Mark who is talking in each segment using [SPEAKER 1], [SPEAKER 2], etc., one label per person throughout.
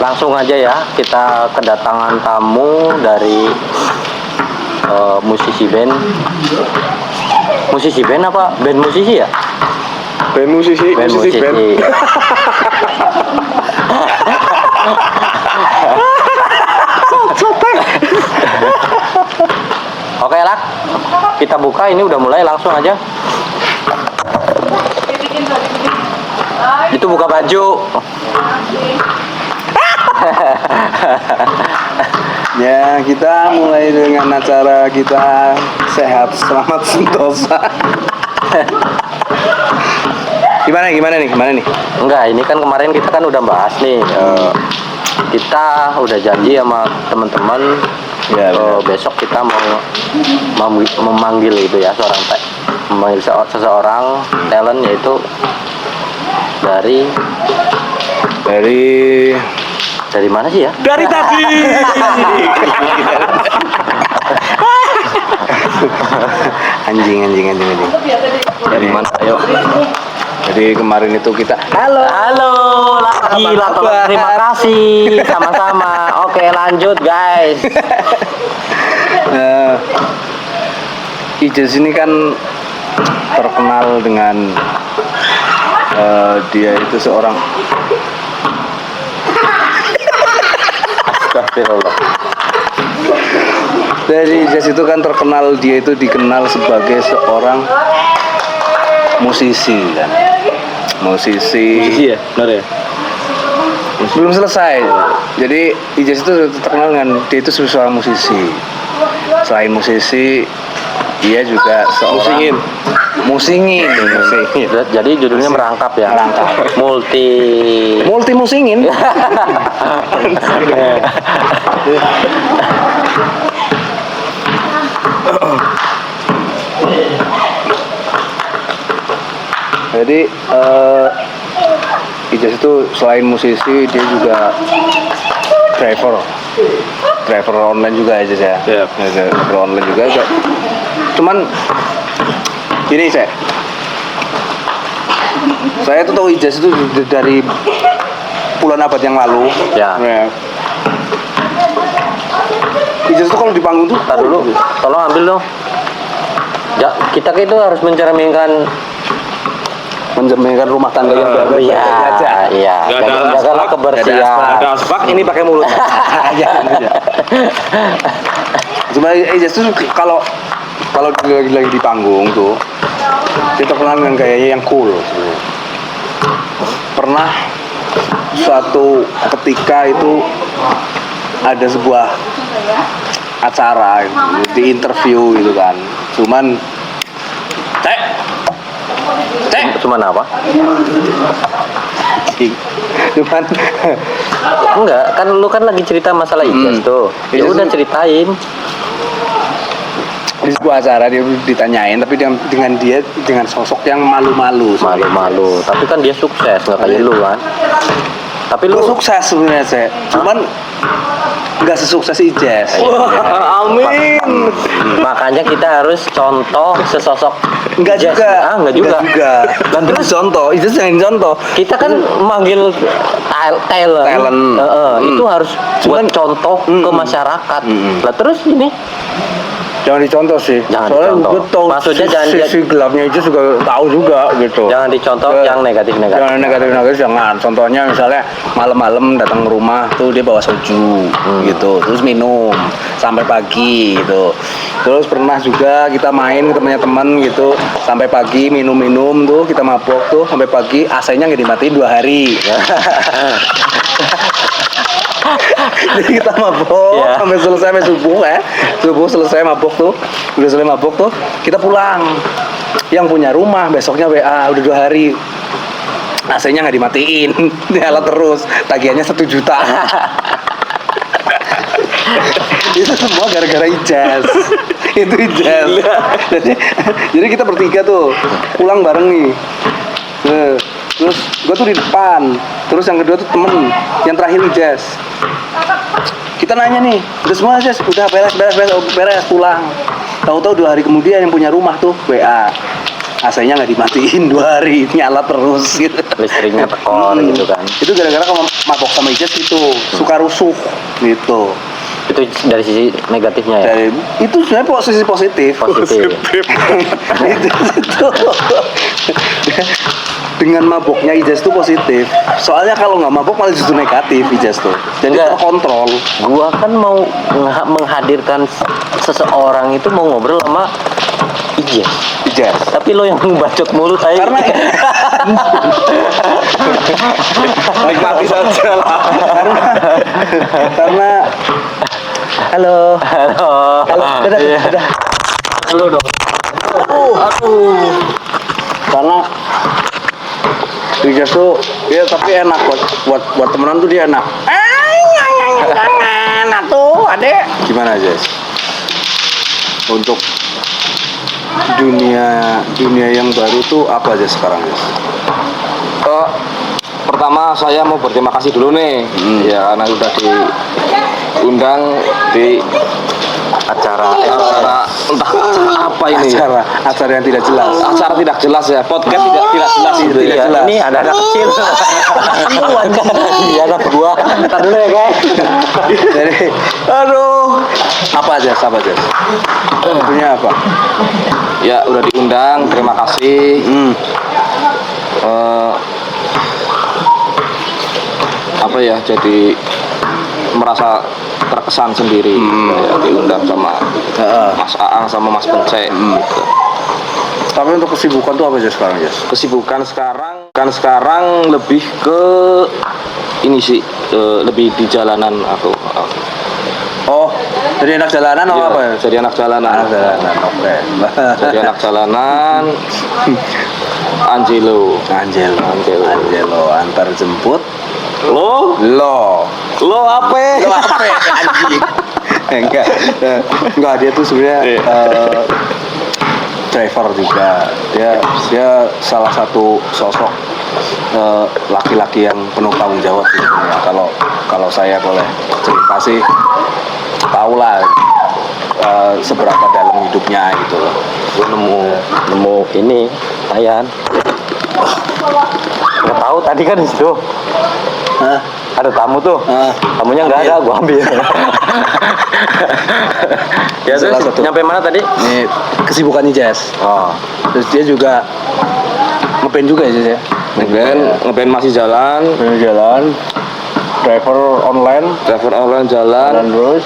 [SPEAKER 1] Langsung aja ya, kita kedatangan tamu dari musisi band. Musisi band apa? Band musisi ya?
[SPEAKER 2] Band musisi.
[SPEAKER 1] Oke lah, kita buka, ini udah mulai, langsung aja. Itu buka baju.
[SPEAKER 2] Ya, kita mulai dengan acara kita sehat selamat sentosa. Gimana nih?
[SPEAKER 1] Enggak, ini kan kemarin kita kan udah bahas nih. Kita udah janji sama teman-teman.
[SPEAKER 2] Ya,
[SPEAKER 1] besok kita mau memanggil itu ya memanggil seseorang talent, yaitu dari mana sih ya?
[SPEAKER 2] Dari tadi. Anjing.
[SPEAKER 1] Dari mana? Ayo.
[SPEAKER 2] Jadi kemarin itu kita
[SPEAKER 1] Halo, terima kasih, sama-sama. Oke, lanjut guys.
[SPEAKER 2] Ijaz ini kan terkenal dengan dia itu seorang
[SPEAKER 1] Astagfirullah.
[SPEAKER 2] Dari Ijaz itu kan terkenal, dia itu dikenal sebagai seorang musisi kan. Musisi
[SPEAKER 1] ya, benar ya?
[SPEAKER 2] belum selesai. Jadi Ijaz itu terkenal dengan dia itu seorang musisi. Selain musisi, dia juga seorang musingin.
[SPEAKER 1] Jadi judulnya merangkap ya. Multi
[SPEAKER 2] musingin. Jadi Ijaz itu selain musisi, dia juga driver online juga aja ya. Driver online juga. Cuman gini saya tuh tahu Ijaz itu dari puluhan abad yang lalu.
[SPEAKER 1] Ya.
[SPEAKER 2] Ijaz itu kalau di panggung tuh.
[SPEAKER 1] Tar dulu, tolong ambil dong. Ya, kita itu harus mencerminkan
[SPEAKER 2] rumah tangga yang baik.
[SPEAKER 1] Iya. Jagalah kebersihan.
[SPEAKER 2] Ada asbak, ini pakai mulut. Cuma Ijaz tuh kalau lagi di panggung tuh, dia terkenal dengan gayanya yang cool. Pernah suatu ketika itu ada sebuah acara gitu, di interview gitu kan. Cuman
[SPEAKER 1] Cuman apa?
[SPEAKER 2] Cuman
[SPEAKER 1] enggak, kan lu kan lagi cerita masalah Ijaz tuh. Ya udah ceritain.
[SPEAKER 2] Di sebuah acara dia ditanyain, tapi dengan sosok yang malu-malu.
[SPEAKER 1] Tapi kan dia sukses, nggak kayak lu kan. Tapi lu
[SPEAKER 2] sukses sebenarnya, cuman nggak sesukses Ijaz. Amin.
[SPEAKER 1] Makanya kita harus contoh sesosok.
[SPEAKER 2] Enggak juga.
[SPEAKER 1] Enggak juga.
[SPEAKER 2] Dan terus contoh, Ijaz yang contoh.
[SPEAKER 1] Kita kan manggil talent. Itu harus buat contoh ke masyarakat. Lah terus ini
[SPEAKER 2] jangan dicontoh sih. Soalnya gue tahu
[SPEAKER 1] maksudnya
[SPEAKER 2] sisi gelapnya itu juga tahu juga gitu.
[SPEAKER 1] Jangan dicontoh yang negatif.
[SPEAKER 2] Jangan negatif jangan. Contohnya misalnya malam-malam datang ke rumah tuh dia bawa soju gitu, terus minum sampai pagi gitu. Terus pernah juga kita main ke temannya teman gitu sampai pagi minum tuh, kita mabok tuh sampai pagi, AC-nya nggak dimatiin 2 hari. Jadi kita mabok sampai selesai subuh selesai mabok tuh, udah selesai mabok tuh kita pulang. Yang punya rumah besoknya WA, udah 2 hari AC-nya nggak dimatiin, nyala terus, tagihannya 1 juta. Itu semua gara-gara Ijaz. Itu Ijaz. Jadi kita bertiga tuh pulang bareng nih. Terus gue tuh di depan, terus yang kedua tuh temen, yang terakhir Ijaz. Kita nanya nih, udah semua Ijaz, udah beres pulang. Tahu-tahu 2 hari kemudian yang punya rumah tuh WA, AC-nya nggak dimatiin 2 hari, nyala terus gitu.
[SPEAKER 1] Listriknya tekor gitu kan.
[SPEAKER 2] Itu gara-gara kalau mabok sama Ijaz itu suka rusuh gitu.
[SPEAKER 1] Itu dari sisi negatifnya ya.
[SPEAKER 2] Dari itu sebenarnya posisi positif.
[SPEAKER 1] Positif.
[SPEAKER 2] itu. Dengan maboknya Ijaz tuh positif. Soalnya kalau nggak mabok malah justru negatif Ijaz tuh. Jadi
[SPEAKER 1] Enggak.
[SPEAKER 2] terkontrol.
[SPEAKER 1] Gua kan mau menghadirkan seseorang itu mau ngobrol sama Ijaz. Tapi lo yang bacot mulu saya.
[SPEAKER 2] Karena nikmati saja lah. Karena halo. Dadah.
[SPEAKER 1] Halo dong.
[SPEAKER 2] Aduh. Karena Ijaz tuh ya tapi enak buat temenan tuh dia enak. Enak tuh, Adek. Gimana, Jess? Untuk dunia yang baru tuh apa aja sekarang, Jess?
[SPEAKER 3] Pertama saya mau berterima kasih dulu nih, ya karena udah diundang di
[SPEAKER 1] Acara
[SPEAKER 3] entah apa ini,
[SPEAKER 2] Acara yang tidak jelas.
[SPEAKER 3] acara tidak jelas ya, podcast tidak jelas gitu
[SPEAKER 2] Tidak
[SPEAKER 3] ya.
[SPEAKER 2] jelas.
[SPEAKER 1] Ini ada anak kecil. Iya anak gua. Entar dulu ya, guys.
[SPEAKER 2] Jadi, aduh, apa aja? Punya apa?
[SPEAKER 3] Ya udah diundang, terima kasih. Apa ya, jadi merasa terkesan sendiri ya, diundang sama Mas Aang sama Mas Bence gitu.
[SPEAKER 2] Tapi untuk kesibukan tuh apa aja sekarang, Jess?
[SPEAKER 3] Kesibukan sekarang lebih ke ini sih, lebih di jalanan aku.
[SPEAKER 2] Oh, jadi anak jalanan atau
[SPEAKER 3] Iya,
[SPEAKER 2] apa ya?
[SPEAKER 3] jadi anak jalanan.
[SPEAKER 2] Anak jalanan, oke.
[SPEAKER 3] Jadi anak jalanan. Angelo
[SPEAKER 2] antar jemput.
[SPEAKER 3] lo apa
[SPEAKER 2] Anjing. Enggak, dia tuh sebenarnya driver juga. Dia salah satu sosok laki-laki yang penuh tanggung jawab gitu ya. Kalau saya boleh cerita sih, tahu lah seberapa dalam hidupnya gitu loh.
[SPEAKER 1] Gua nemu ini Ayan. Nggak tahu tadi kan di situ.
[SPEAKER 2] Hah?
[SPEAKER 1] Ada tamu tuh. Tamunya nggak ada, gua ambil. Ya terus
[SPEAKER 2] Salah satu.
[SPEAKER 1] nyampe mana tadi?
[SPEAKER 2] Ini kesibukannya Jazz.
[SPEAKER 1] Oh,
[SPEAKER 2] Terus dia juga ngeband juga ya, Jazz ya?
[SPEAKER 3] ngeband masih jalan,
[SPEAKER 2] Jalan, driver online
[SPEAKER 3] jalan.
[SPEAKER 2] terus.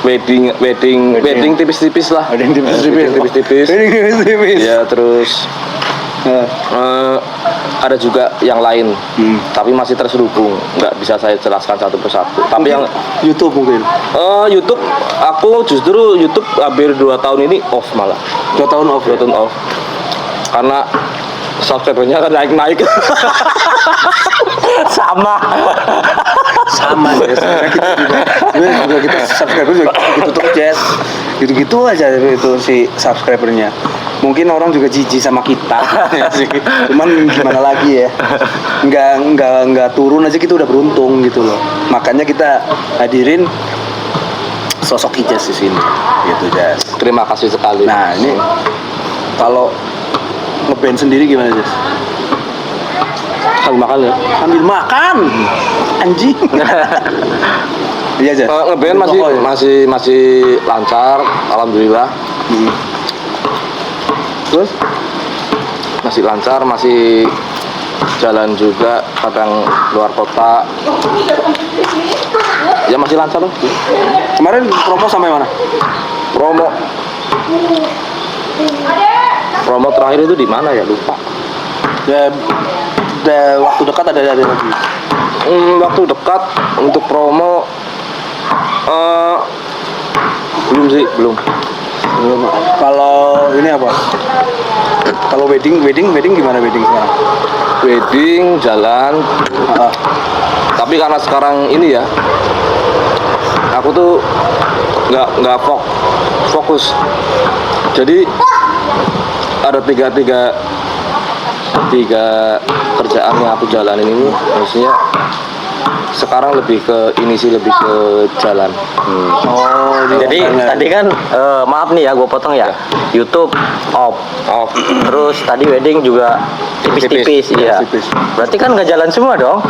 [SPEAKER 3] Wedding tipis-tipis lah.
[SPEAKER 2] Ada yang
[SPEAKER 3] tipis-tipis.
[SPEAKER 2] tipis.
[SPEAKER 3] Ya terus ada juga yang lain, tapi masih terselubung, nggak bisa saya jelaskan satu persatu. Tapi yang
[SPEAKER 2] YouTube mungkin.
[SPEAKER 3] YouTube, aku justru YouTube hampir 2 tahun ini off malah.
[SPEAKER 2] 2 tahun off.
[SPEAKER 3] 2 tahun off. Karena subscribernya kan naik.
[SPEAKER 1] sama.
[SPEAKER 2] Ya. Sebenarnya juga kita subscriber juga gitu terus, Jazz. Gitu-gitu aja itu si subscribernya. Mungkin orang juga jijik sama kita sih. Cuman gimana lagi ya? Enggak turun aja kita udah beruntung gitu loh. Makanya kita hadirin sosok Ijaz di sini. Gitu, Jazz.
[SPEAKER 3] Terima kasih sekali.
[SPEAKER 2] Nah, ini kalau ngeband sendiri gimana, Jazz?
[SPEAKER 3] sambil makan ya.
[SPEAKER 2] Sambil makan. Anjing. Iya, Jazz.
[SPEAKER 3] Ngeband masih lancar, alhamdulillah.
[SPEAKER 2] Terus
[SPEAKER 3] Masih lancar, masih jalan juga, kadang luar kota. Ya masih lancar loh.
[SPEAKER 2] kemarin promo sampai mana?
[SPEAKER 3] Promo terakhir itu di mana ya, lupa.
[SPEAKER 2] Ya, waktu dekat ada lagi.
[SPEAKER 3] Waktu dekat untuk promo belum.
[SPEAKER 2] Kalau ini apa? Kalau wedding gimana wedding sekarang?
[SPEAKER 3] Wedding jalan. Tapi karena sekarang ini ya, aku tuh nggak fokus. Jadi ada tiga kerjaan yang aku jalanin ini, maksudnya sekarang lebih ke ini sih, lebih ke jalan.
[SPEAKER 1] Jadi tadi kan maaf nih ya, gue potong ya. YouTube off. Terus tadi wedding juga tipis-tipis, iya.
[SPEAKER 3] tipis.
[SPEAKER 1] Berarti kan nggak jalan semua dong?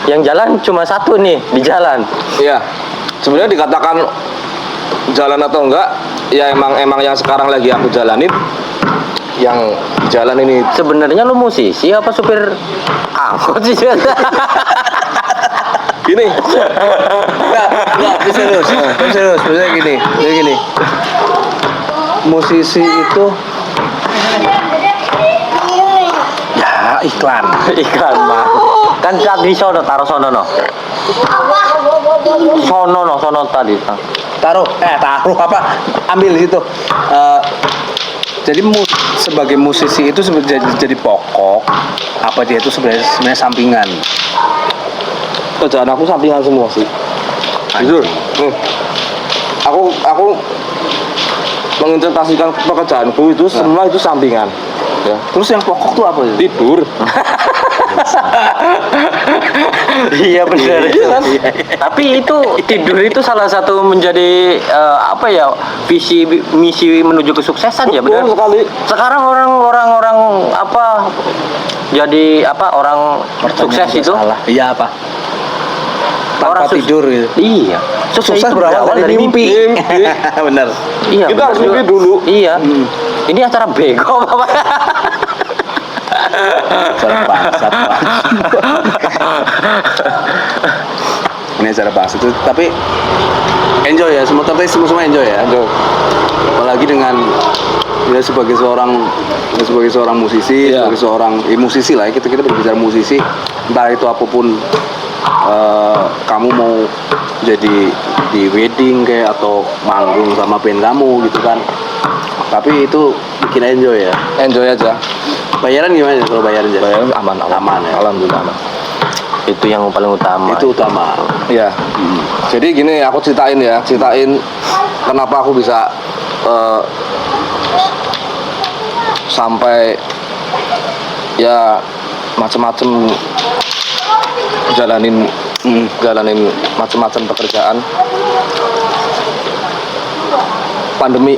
[SPEAKER 1] Yang jalan cuma satu nih di jalan.
[SPEAKER 3] Iya, sebenarnya dikatakan jalan atau enggak, ya emang yang sekarang lagi aku jalanin, yang jalan ini.
[SPEAKER 1] Sebenarnya lu musisi apa supir angkot sih?
[SPEAKER 3] Gini,
[SPEAKER 2] Enggak, serius. Maksudnya gini. Musisi itu ya iklan.
[SPEAKER 1] Iklan mah. Kan tadi sono taruh sono no. Sono tadi.
[SPEAKER 2] Taruh apa? Ambil di situ. Jadi sebagai musisi itu jadi pokok, apa dia itu sebenarnya sampingan.
[SPEAKER 3] kerjaan aku sampingan semua sih. Jujur, nih, aku menginterpretasikan pekerjaanku itu semua itu sampingan. Ya.
[SPEAKER 2] Terus yang pokok tuh apa?
[SPEAKER 3] Tidur.
[SPEAKER 1] Iya benar. Tapi itu tidur itu salah satu menjadi apa ya, visi misi menuju kesuksesan ya, benar.
[SPEAKER 3] Betul sekali.
[SPEAKER 1] Sekarang orang apa jadi apa orang sukses itu
[SPEAKER 2] Iya apa? Tanpa
[SPEAKER 1] orang
[SPEAKER 2] tidur gitu.
[SPEAKER 1] Iya.
[SPEAKER 2] Sukses
[SPEAKER 1] itu
[SPEAKER 2] berawal dari mimpi. Bener.
[SPEAKER 1] Iya.
[SPEAKER 3] Kita harus
[SPEAKER 1] benar
[SPEAKER 3] mimpi
[SPEAKER 1] juga.
[SPEAKER 3] dulu.
[SPEAKER 1] Iya. Ini acara bego apa?
[SPEAKER 2] Cara bangsat. Ini acara bahas itu, tapi enjoy ya, semua enjoy ya.
[SPEAKER 3] Enjoy.
[SPEAKER 2] Apalagi dengan ya sebagai seorang musisi,
[SPEAKER 3] Iya.
[SPEAKER 2] sebagai seorang musisi lah ya, kita berbicara musisi, entah itu apapun, kamu mau jadi di wedding kayak atau manggung sama band kamu gitu kan, tapi itu bikin enjoy ya.
[SPEAKER 3] Enjoy aja.
[SPEAKER 2] Bayaran gimana kalau bayaran aja?
[SPEAKER 3] Bayar aman
[SPEAKER 2] ya.
[SPEAKER 3] Alhamdulillah aman.
[SPEAKER 1] Itu yang paling utama.
[SPEAKER 2] Itu utama.
[SPEAKER 3] Ya. Jadi gini, aku ceritain kenapa aku bisa sampai ya macam-macam jalanin macam-macam pekerjaan. Pandemi.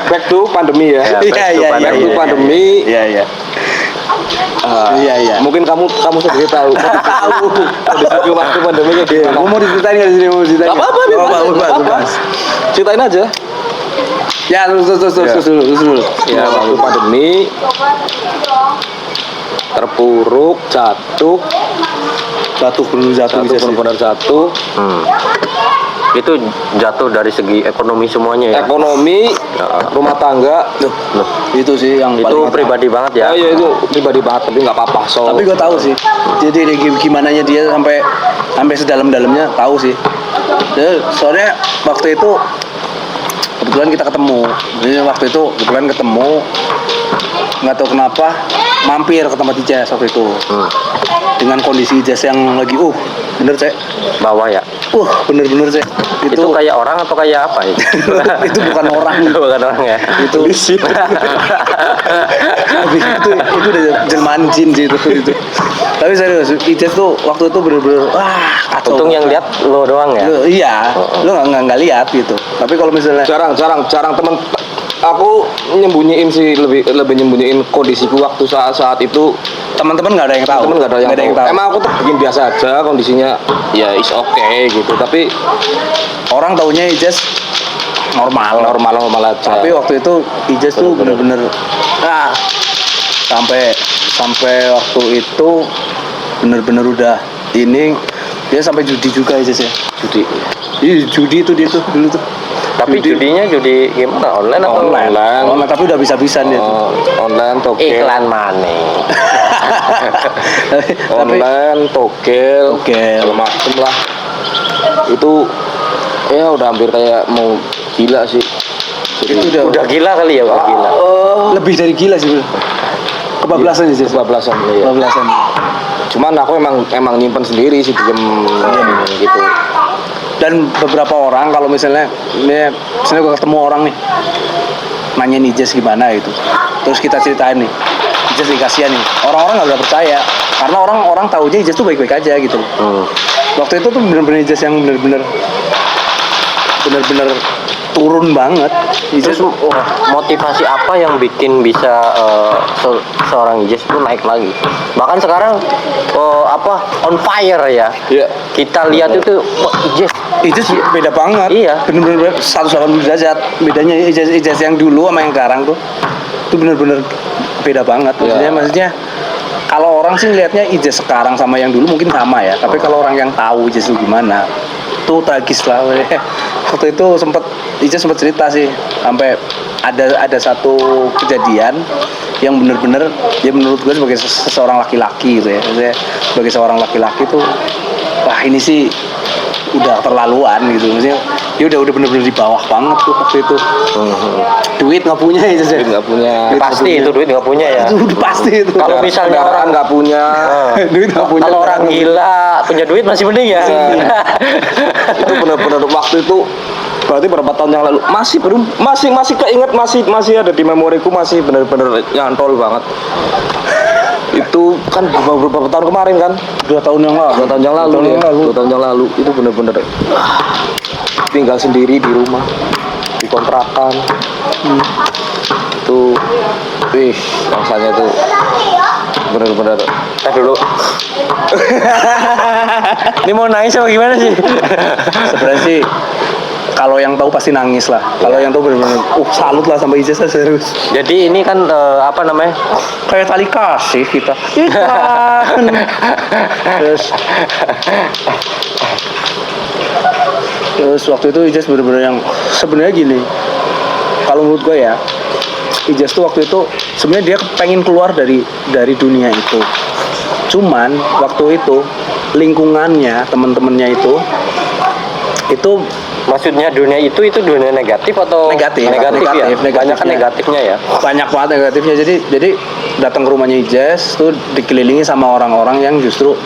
[SPEAKER 3] Back to pandemi ya. Back to pandemi.
[SPEAKER 2] Iya. Iya.
[SPEAKER 3] Mungkin kamu sendiri tahu. Tahu. Waktu pandemi kayak gimana?
[SPEAKER 2] Mau diceritain nggak di sini? Mau diceritain?
[SPEAKER 3] Gak apa-apa,
[SPEAKER 2] Bahas.
[SPEAKER 3] ceritain aja.
[SPEAKER 2] Ya, terus dulu.
[SPEAKER 3] Ya, waktu pandemi terpuruk, jatuh benar-benar jatuh.
[SPEAKER 1] Itu jatuh dari segi ekonomi semuanya ya.
[SPEAKER 3] Ekonomi, rumah tangga.
[SPEAKER 2] Loh, itu sih yang
[SPEAKER 1] Itu
[SPEAKER 2] paling
[SPEAKER 1] pribadi banget ya.
[SPEAKER 3] Oh iya, itu pribadi banget, tapi nggak apa-apa. So,
[SPEAKER 2] Tapi gue tahu sih. Jadi gimana dia sampai sedalam-dalamnya tahu sih. Soalnya waktu itu kebetulan kita ketemu. Jadi waktu itu kebetulan ketemu, nggak tahu kenapa mampir ke tempat Ijaz waktu itu. Dengan kondisi Ijaz yang lagi bener cek.
[SPEAKER 1] Bawah ya.
[SPEAKER 2] Bener-bener cek.
[SPEAKER 1] Itu kayak orang atau kayak apa itu?
[SPEAKER 2] Itu bukan orang.
[SPEAKER 1] Bukan orang ya.
[SPEAKER 2] Itu itu udah jelmaan jin sih itu. Tapi serius, Ijaz tuh waktu itu bener-bener kacau.
[SPEAKER 1] Untung yang lihat lo doang ya.
[SPEAKER 2] Iya, lo nggak lihat gitu. Tapi kalau misalnya
[SPEAKER 3] jarang temen aku nyembunyiin sih, lebih nyembunyiin kondisiku waktu saat itu.
[SPEAKER 2] teman-teman nggak ada yang tahu.
[SPEAKER 3] Temen nggak ada yang tahu. Emang aku tuh bikin biasa aja, kondisinya ya is okay gitu. Tapi
[SPEAKER 2] Orang taunya Ijaz normal
[SPEAKER 3] aja.
[SPEAKER 2] Tapi waktu itu Ijaz tuh bener-bener sampai waktu itu bener-bener udah ini dia sampai judi juga Ijaz ya. Judi itu dia tuh dulu tuh.
[SPEAKER 1] Tapi judinya judi gimana? Online atau
[SPEAKER 2] Online, tapi udah bisa-bisa dia tuh.
[SPEAKER 3] Online togel.
[SPEAKER 1] iklan mana?
[SPEAKER 3] Online togel segala macem lah. Itu ya udah hampir kayak mau gila sih.
[SPEAKER 2] Itu
[SPEAKER 1] Udah gila kali ya, udah gila.
[SPEAKER 2] lebih dari gila sih bro. Kebablasan sih.
[SPEAKER 3] Kebablasan ya.
[SPEAKER 2] Kebablasan.
[SPEAKER 3] Cuman aku emang nyimpen sendiri sih gitu.
[SPEAKER 2] Dan beberapa orang kalau misalnya gue ketemu orang nih nanyain Ijaz gimana gitu, terus kita ceritain nih Ijaz dikasihan nih. Orang-orang nggak udah percaya karena orang taunya Ijaz tuh baik-baik aja gitu. Waktu itu tuh bener-bener Ijaz yang bener-bener turun banget.
[SPEAKER 1] Terus motivasi apa yang bikin bisa seorang Ijaz itu naik lagi? Bahkan sekarang on fire ya.
[SPEAKER 3] Iya.
[SPEAKER 1] Kita lihat itu
[SPEAKER 2] Ijaz beda banget.
[SPEAKER 1] Iya.
[SPEAKER 2] Bener-bener 180 derajat. Bedanya Ijaz yang dulu sama yang sekarang tuh bener-bener beda banget. Maksudnya kalau orang sih ngelihatnya Ijaz sekarang sama yang dulu mungkin sama ya. Tapi kalau orang yang tahu Ijaz itu gimana, tuh tragis lah. Waktu itu Ijaz sempat cerita sih, sampai ada satu kejadian yang bener-bener ya menurut gue sebagai seseorang laki-laki gitu ya. Maksudnya sebagai seorang laki-laki tuh, wah ini sih udah terlaluan gitu. Maksudnya dia udah bener-bener di bawah banget tuh waktu itu. Duit nggak punya ya,
[SPEAKER 3] Duit nggak punya.
[SPEAKER 1] pasti itu duit nggak punya ya.
[SPEAKER 2] Itu udah pasti itu.
[SPEAKER 1] Kalau misalnya orang
[SPEAKER 3] nggak punya,
[SPEAKER 2] duit nggak punya.
[SPEAKER 1] Kalau orang gila punya duit masih mending ya.
[SPEAKER 3] itu benar-benar waktu itu berarti berapa tahun yang lalu masih keinget, masih ada di memoriku, masih benar-benar nyantol banget. Itu kan beberapa tahun kemarin kan,
[SPEAKER 2] 2 tahun yang lalu.
[SPEAKER 3] 2 tahun yang lalu ya. 2 tahun yang lalu itu benar-benar tinggal sendiri di rumah, di kontrakan. Itu rasanya tuh benar-benar
[SPEAKER 1] Dulu. Ini mau nangis apa gimana sih?
[SPEAKER 2] Sebenarnya sih kalau yang tahu pasti nangis lah. Kalau yang tahu benar-benar salut lah sama Ijaz serius.
[SPEAKER 1] Jadi ini kan apa namanya?
[SPEAKER 2] Kayak tali kasih kita. Iklan. Terus waktu itu Ijaz benar-benar yang sebenarnya gini. Kalau menurut gue ya, Ijaz tuh waktu itu sebenarnya dia pengen keluar dari dunia itu. Cuman waktu itu lingkungannya, teman-temannya itu
[SPEAKER 1] Maksudnya dunia itu dunia negatif atau
[SPEAKER 2] Negatif
[SPEAKER 1] ya?
[SPEAKER 2] negatifnya.
[SPEAKER 1] Banyak kan negatifnya ya.
[SPEAKER 2] Banyak banget negatifnya. Jadi datang ke rumahnya Ijaz tuh dikelilingi sama orang-orang yang justru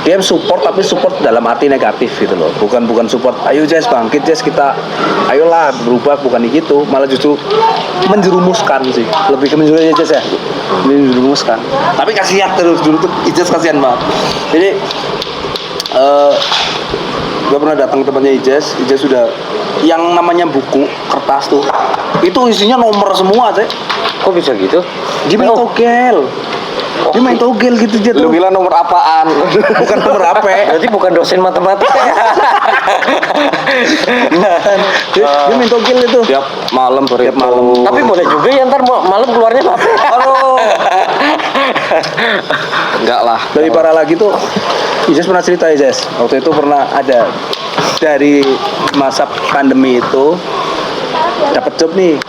[SPEAKER 2] dia support, tapi support dalam arti negatif gitu loh. Bukan support ayo Jaz bangkit Jaz, kita ayolah berubah, bukan gitu. Malah justru menjerumuskan sih. Lebih ke menjerumuskan Jaz ya. Menjerumuskan. Tapi kasihan terus dulu tuh Ijaz kasihan banget. Jadi gue pernah datang ke tempatnya Ijaz sudah yang namanya buku kertas tuh itu isinya nomor semua teh.
[SPEAKER 1] Kok bisa gitu?
[SPEAKER 2] Dia main togel. Dia main togel gitu dia tuh.
[SPEAKER 3] Lu bilang nomor apaan?
[SPEAKER 2] Bukan nomor apa.
[SPEAKER 1] Berarti bukan dosen matematika ya?
[SPEAKER 2] Dia main togel itu.
[SPEAKER 3] Tiap malam
[SPEAKER 2] Tiap malam.
[SPEAKER 1] Tapi boleh juga ya ntar malam keluarnya apa?
[SPEAKER 3] Aduh. Enggak lah.
[SPEAKER 2] Lebih parah lagi tuh, Ijaz pernah cerita Ijaz. Waktu itu pernah ada dari masa pandemi itu dapat job nih.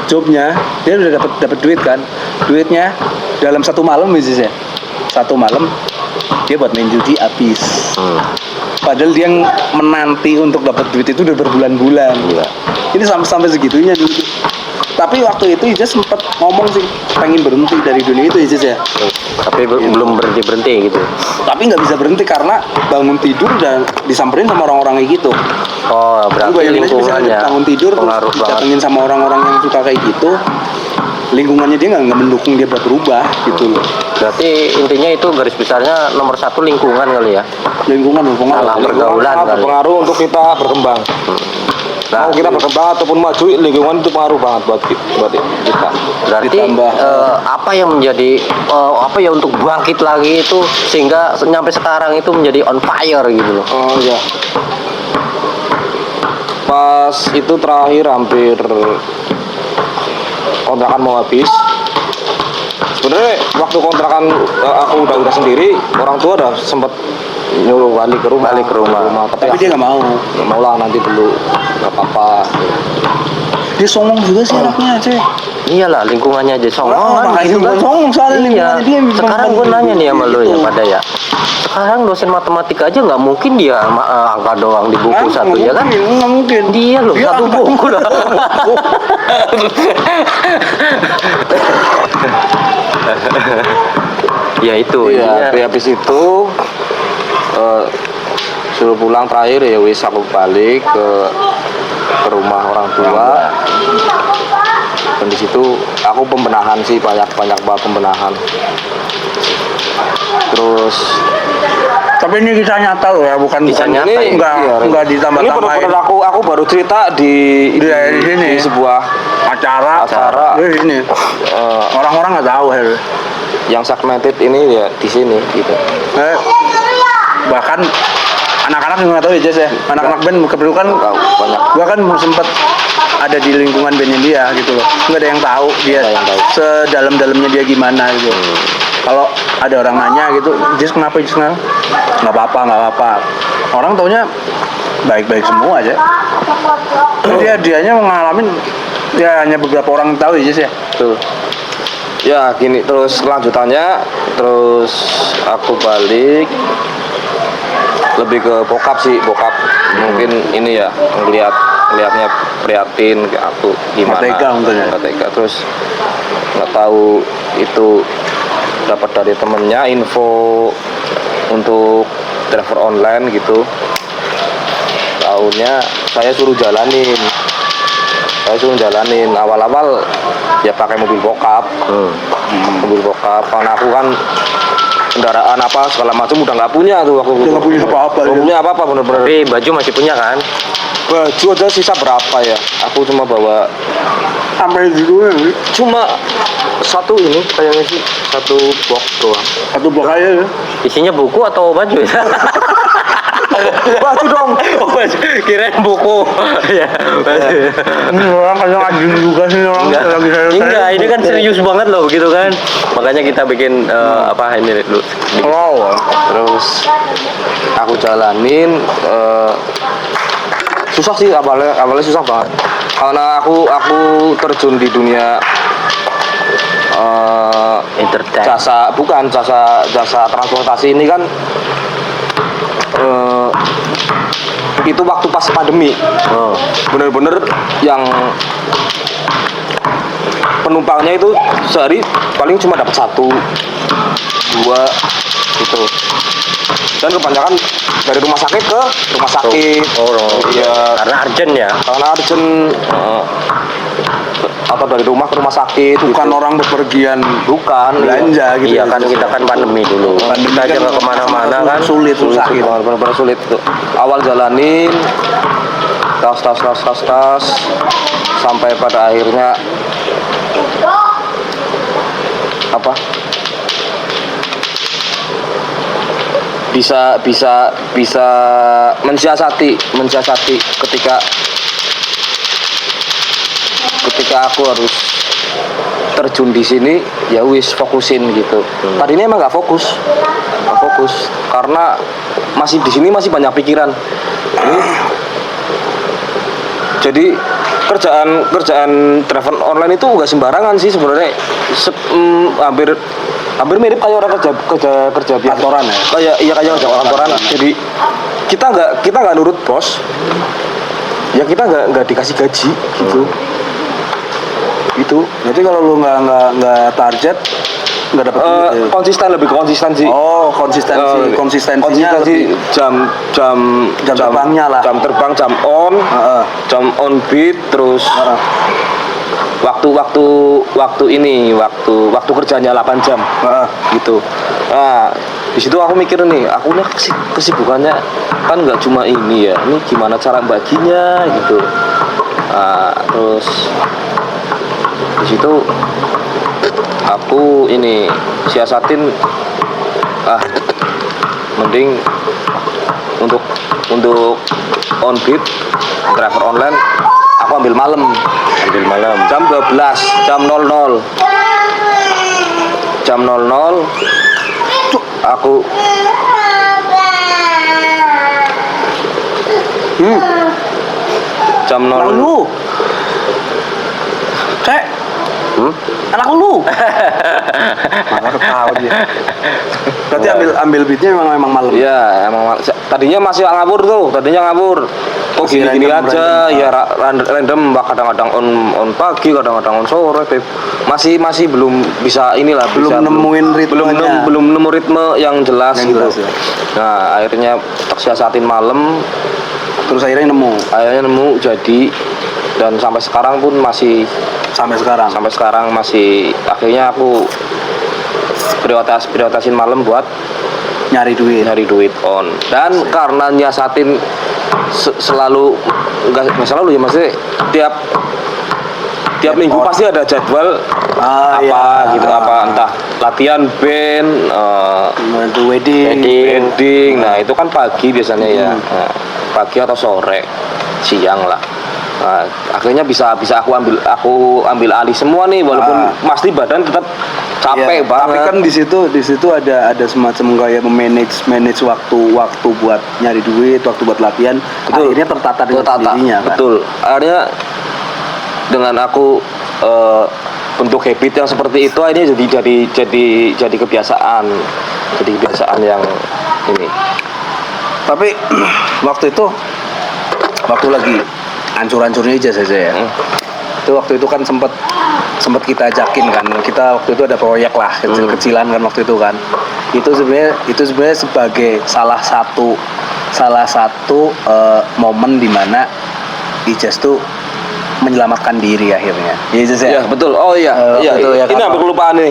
[SPEAKER 2] Jobnya dia udah dapat duit kan. Duitnya dalam 1 malam Ijaz ya. 1 malam dia buat main judi habis. Padahal dia yang menanti untuk dapat duit itu udah berbulan-bulan. Ini sampai segitunya dulu. Tapi waktu itu Ijaz sempat ngomong sih pengen berhenti dari dunia itu Ijaz ya.
[SPEAKER 1] Tapi belum berhenti gitu.
[SPEAKER 2] Tapi nggak bisa berhenti karena bangun tidur dan disamperin sama orang-orang kayak gitu.
[SPEAKER 1] Oh, berarti
[SPEAKER 2] Bayangin aja
[SPEAKER 1] lingkungannya
[SPEAKER 2] misalnya bangun tidur
[SPEAKER 1] pengaruh
[SPEAKER 2] terus
[SPEAKER 1] banget.
[SPEAKER 2] datengin sama orang-orang yang suka kayak gitu. Lingkungannya dia nggak mendukung dia buat berubah gitu loh.
[SPEAKER 1] Berarti intinya itu garis besarnya nomor 1 lingkungan kali ya.
[SPEAKER 2] Lingkungan berpengaruh.
[SPEAKER 1] Salah pergaulan kali.
[SPEAKER 3] Berpengaruh untuk kita berkembang.
[SPEAKER 1] Nah,
[SPEAKER 3] Mau kita berkembang ataupun maju, lingkungan itu pengaruh banget buat kita.
[SPEAKER 1] berarti
[SPEAKER 2] ditambah,
[SPEAKER 1] apa yang menjadi apa ya untuk bangkit lagi itu sehingga sampai sekarang itu menjadi on fire gitu loh.
[SPEAKER 3] Oh iya. Pas itu terakhir hampir kontrakan mau habis. Sebenarnya waktu kontrakan aku udah sendiri, orang tua udah sempet nyuruh balik ke rumah.
[SPEAKER 2] Tapi dia nggak mau.
[SPEAKER 3] Nggak mau lah, nanti dulu nggak apa-apa.
[SPEAKER 2] Dia songong juga sih anaknya Cek.
[SPEAKER 1] Iyalah lingkungannya aja songong kan
[SPEAKER 2] makanya
[SPEAKER 1] gitu kan.
[SPEAKER 2] songong soalnya
[SPEAKER 1] Iya.
[SPEAKER 2] lingkungannya dia.
[SPEAKER 1] Sekarang gue nanya nih sama lo ya
[SPEAKER 2] Gitu.
[SPEAKER 1] pada ya. Sekarang dosen matematika aja nggak mungkin dia angka doang di buku satu ya kan?
[SPEAKER 2] Nggak mungkin.
[SPEAKER 1] Dia loh
[SPEAKER 2] Dia
[SPEAKER 1] satu
[SPEAKER 2] angka.
[SPEAKER 1] buku lah. Ya itu
[SPEAKER 3] Iya,
[SPEAKER 1] intinya.
[SPEAKER 3] tapi habis itu suruh pulang terakhir ya wis aku balik ke rumah orang tua. dan di situ aku pembenahan sih, banyak banget pembenahan. Terus
[SPEAKER 2] Tapi ini kisah nyata loh ya, bukan
[SPEAKER 1] Kisah nyata ya?
[SPEAKER 2] enggak
[SPEAKER 3] ini
[SPEAKER 2] ditambah-tambahin.
[SPEAKER 3] benar-benar aku baru cerita di
[SPEAKER 2] Di sini.
[SPEAKER 3] sebuah
[SPEAKER 2] acara
[SPEAKER 3] Acara.
[SPEAKER 2] ini
[SPEAKER 3] eh,
[SPEAKER 2] orang-orang nggak tahu ya.
[SPEAKER 3] yang segmented ini ya di sini gitu.
[SPEAKER 2] Bahkan anak-anak juga nggak tahu ya Jess ya, anak-anak band kebetulan
[SPEAKER 3] Nggak tahu, banyak.
[SPEAKER 2] gua kan sempet ada di lingkungan bandnya dia gitu loh, nggak ada yang tahu dia
[SPEAKER 3] Nggak ada yang tahu.
[SPEAKER 2] sedalam-dalamnya dia gimana gitu. Kalau ada orang nanya gitu, Jess kenapa Jess kenapa? Nggak apa-apa, orang taunya baik-baik semua aja. Dianya ngalamin ya hanya beberapa orang tahu ya Jess ya.
[SPEAKER 3] Tuh. Ya gini, terus lanjutannya, terus aku balik lebih ke bokap sih, bokap mungkin ini ya ngelihatnya prihatin ke aku gimana.
[SPEAKER 2] Nggak tega mungkin ya?
[SPEAKER 3] Nggak tega. Terus nggak tahu itu dapat dari temennya info untuk driver online gitu. Tahunnya saya suruh jalanin. Awal-awal ya pakai mobil bokap. Mobil bokap, karena aku kan kendaraan apa segala macam udah nggak punya tuh aku.
[SPEAKER 2] Udah nggak punya apa-apa,
[SPEAKER 3] Nggak
[SPEAKER 2] ya?
[SPEAKER 3] punya apa-apa bener-bener.
[SPEAKER 1] Tapi baju masih punya kan?
[SPEAKER 3] Baju aja sisa berapa ya? Aku cuma bawa
[SPEAKER 2] Sampai gitu ya,
[SPEAKER 3] cuma satu ini kayaknya sih, satu box doang.
[SPEAKER 2] satu blok aja ya.
[SPEAKER 1] Isinya buku atau baju ya?
[SPEAKER 3] Baju dong.
[SPEAKER 1] Oh, baju. Kirain buku. Ya, baju.
[SPEAKER 2] Ini orang kadang anjing juga sih orang lagi
[SPEAKER 1] Enggak, ini kan serius banget loh gitu kan. Makanya kita bikin apa ini dulu.
[SPEAKER 2] wow.
[SPEAKER 3] Terus aku jalanin susah sih awalnya susah banget karena aku terjun di dunia
[SPEAKER 1] Entertain.
[SPEAKER 3] jasa transportasi ini kan itu waktu pas pandemi.
[SPEAKER 1] Oh.
[SPEAKER 3] Bener-bener yang penumpangnya itu sehari paling cuma dapat 1, 2 gitu, dan kebanyakan dari rumah sakit ke rumah sakit. Iya,
[SPEAKER 1] Karena urgent ya.
[SPEAKER 3] karena urgent, atau dari rumah ke rumah sakit
[SPEAKER 2] Bukan
[SPEAKER 3] gitu.
[SPEAKER 2] orang bepergian
[SPEAKER 3] Bukan
[SPEAKER 2] belanja gitu.
[SPEAKER 1] Iya kan kita kan pandemi dulu.
[SPEAKER 2] Pandemi
[SPEAKER 1] Kita aja
[SPEAKER 2] kan
[SPEAKER 1] nggak kemana-mana kan.
[SPEAKER 2] sulit susah gitu.
[SPEAKER 3] benar-benar sulit tuh. Awal jalanin tas sampai pada akhirnya apa bisa mensiasati ketika aku harus terjun di sini, ya wis fokusin gitu. Tadinya emang nggak fokus karena masih di sini masih banyak pikiran. Jadi kerjaan driver online itu nggak sembarangan sih sebenarnya. Hampir mirip kayak orang kerja biasa.
[SPEAKER 2] Kantoran ya?
[SPEAKER 3] Kayak kerja kantoran. Jadi kita nggak nurut bos, ya kita nggak dikasih gaji gitu. Itu
[SPEAKER 2] Berarti kalau lu nggak target nggak dapat duit.
[SPEAKER 3] konsisten, lebih ke konsisten sih.
[SPEAKER 2] Oh, konsistensinya
[SPEAKER 3] Konsistensi
[SPEAKER 2] lebih
[SPEAKER 3] jam
[SPEAKER 2] terbangnya lah.
[SPEAKER 3] jam terbang, jam on beat, terus waktu kerjanya 8 jam gitu. Nah, di situ aku mikir nih, aku nih kesibukannya kan nggak cuma ini ya, ini gimana cara baginya gitu. Nah, terus di situ aku ini siasatin, mending untuk on beat driver online aku ambil malam jam 12, jam 00 aku jam 00
[SPEAKER 2] lu. Anak lu. Mana ketawa dia. Berarti ambil beatnya memang malam.
[SPEAKER 3] Iya, emang tadinya masih ngawur. Kok gini-gini aja, ya random, kadang-kadang on pagi, kadang-kadang on sore. Masih belum bisa inilah,
[SPEAKER 2] Nemuin ritmenya.
[SPEAKER 3] belum nemu ritme yang jelas gitu.
[SPEAKER 2] Jelas, ya.
[SPEAKER 3] Nah, akhirnya tak siasatin malam,
[SPEAKER 2] Terus akhirnya nemu.
[SPEAKER 3] jadi dan sampai sekarang pun masih
[SPEAKER 2] Sampai sekarang
[SPEAKER 3] masih akhirnya aku prioritasin malam buat
[SPEAKER 2] nyari duit
[SPEAKER 3] on. Dan karena nyiasatin selalu enggak selalu ya, maksudnya tiap minggu
[SPEAKER 2] on.
[SPEAKER 3] pasti ada jadwal gitu, entah latihan band,
[SPEAKER 2] itu wedding.
[SPEAKER 3] Nah itu kan pagi biasanya ya. Nah, pagi atau sore, siang lah. Nah, akhirnya bisa aku ambil alih semua nih, walaupun pasti badan tetap capek banget.
[SPEAKER 2] Tapi kan di situ ada semacam kayak manage waktu buat nyari duit, waktu buat latihan.
[SPEAKER 3] Betul.
[SPEAKER 2] Akhirnya tertata dengan sendirinya kan.
[SPEAKER 3] Betul. Akhirnya dengan aku bentuk habit yang seperti itu, akhirnya jadi kebiasaan. Jadi kebiasaan yang ini.
[SPEAKER 2] Tapi waktu lagi hancur-hancurnya aja saja ya. Itu waktu itu kan sempat kita ajakin kan. Kita waktu itu ada proyek lah kecil-kecilan kan waktu itu kan. Itu sebenarnya sebagai salah satu momen di mana Ijaz tuh menyelamatkan diri akhirnya. Iya Ijaz ya?
[SPEAKER 3] Iya, betul. Oh iya.
[SPEAKER 2] Betul ya.
[SPEAKER 3] Ini hampir kelupaan nih.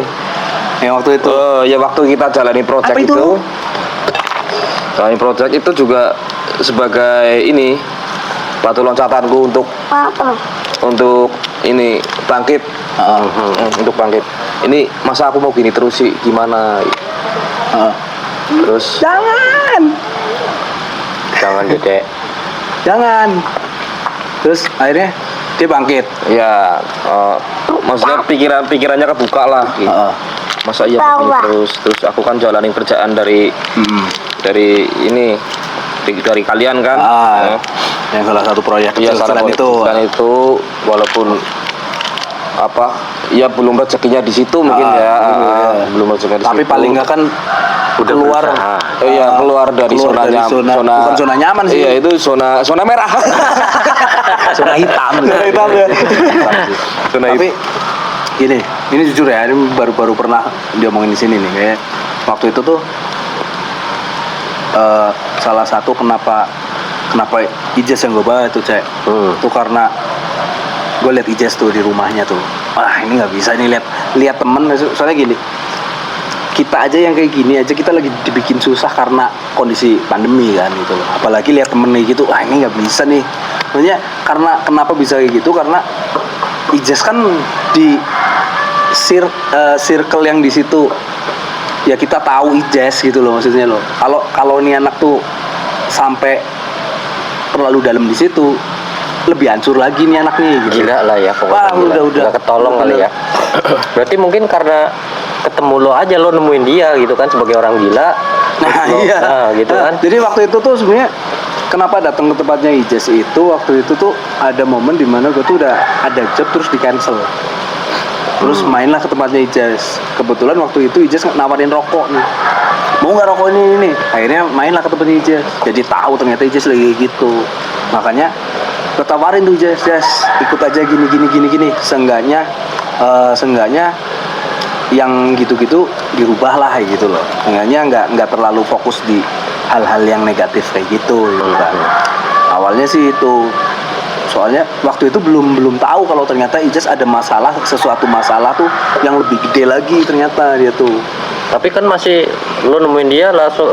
[SPEAKER 2] Yang waktu itu.
[SPEAKER 3] Ya waktu kita jalani project itu. Jalani project itu juga sebagai ini batu loncatanku untuk ini bangkit. Untuk bangkit. Ini masa aku mau gini terus sih, gimana? Terus jangan Dek.
[SPEAKER 2] Jangan. Terus akhirnya dia bangkit.
[SPEAKER 3] Ya, maksudnya pikirannya kebuka lah. Gitu. Masa iya begini terus aku kan jalanin kerjaan dari ini dari kalian kan.
[SPEAKER 2] Yang salah satu proyek
[SPEAKER 3] ya,
[SPEAKER 2] selain
[SPEAKER 3] itu walaupun ya belum rezekinya di situ mungkin belum rezekinya di situ.
[SPEAKER 2] Tapi paling enggak kan
[SPEAKER 3] udah
[SPEAKER 2] keluar
[SPEAKER 3] keluar dari zona
[SPEAKER 2] bukan zona nyaman sih.
[SPEAKER 3] Iya, itu zona merah.
[SPEAKER 2] Zona hitam ya. Tapi ini jujur ya, ini baru pernah diomongin di sini nih, kayak waktu itu tuh salah satu kenapa Ijaz yang gue bawa itu tuh karena gue liat Ijaz tuh di rumahnya tuh, ini nggak bisa nih lihat temen, soalnya gini, kita aja yang kayak gini aja kita lagi dibikin susah karena kondisi pandemi kan gitu loh. Apalagi lihat temen kayak gitu, ini nggak bisa nih. Maksudnya karena kenapa bisa kayak gitu, karena Ijaz kan di circle yang di situ ya, kita tahu Ijaz gitu loh, maksudnya loh. Kalau ini anak tuh sampai terlalu dalam di situ, lebih hancur lagi nih anak nih gitu.
[SPEAKER 1] Gila lah ya pokoknya.
[SPEAKER 2] Udah
[SPEAKER 1] ketolong kali ya. Berarti mungkin karena ketemu lo aja, lo nemuin dia gitu kan sebagai orang gila. Gitu kan.
[SPEAKER 2] Jadi waktu itu tuh sebenarnya kenapa datang ke tempatnya Ijaz itu, waktu itu tuh ada momen dimana gue tuh udah ada job terus di cancel. Terus mainlah ke tempatnya Ijaz. Kebetulan waktu itu Ijaz nawarin rokok nih. Mau nggak rokok ini? Akhirnya mainlah ke tempatnya Ijaz. Jadi tahu ternyata Ijaz lagi gitu. Makanya gue tawarin tuh Ijaz, ikut aja gini. Seenggaknya yang gitu-gitu dirubah lah gitu loh. Seenggaknya nggak terlalu fokus di hal-hal yang negatif kayak gitu kan. Awalnya sih itu. Soalnya waktu itu belum tahu kalau ternyata Ijaz ada sesuatu masalah tuh yang lebih gede lagi ternyata dia tuh.
[SPEAKER 1] Tapi kan lo nemuin dia langsung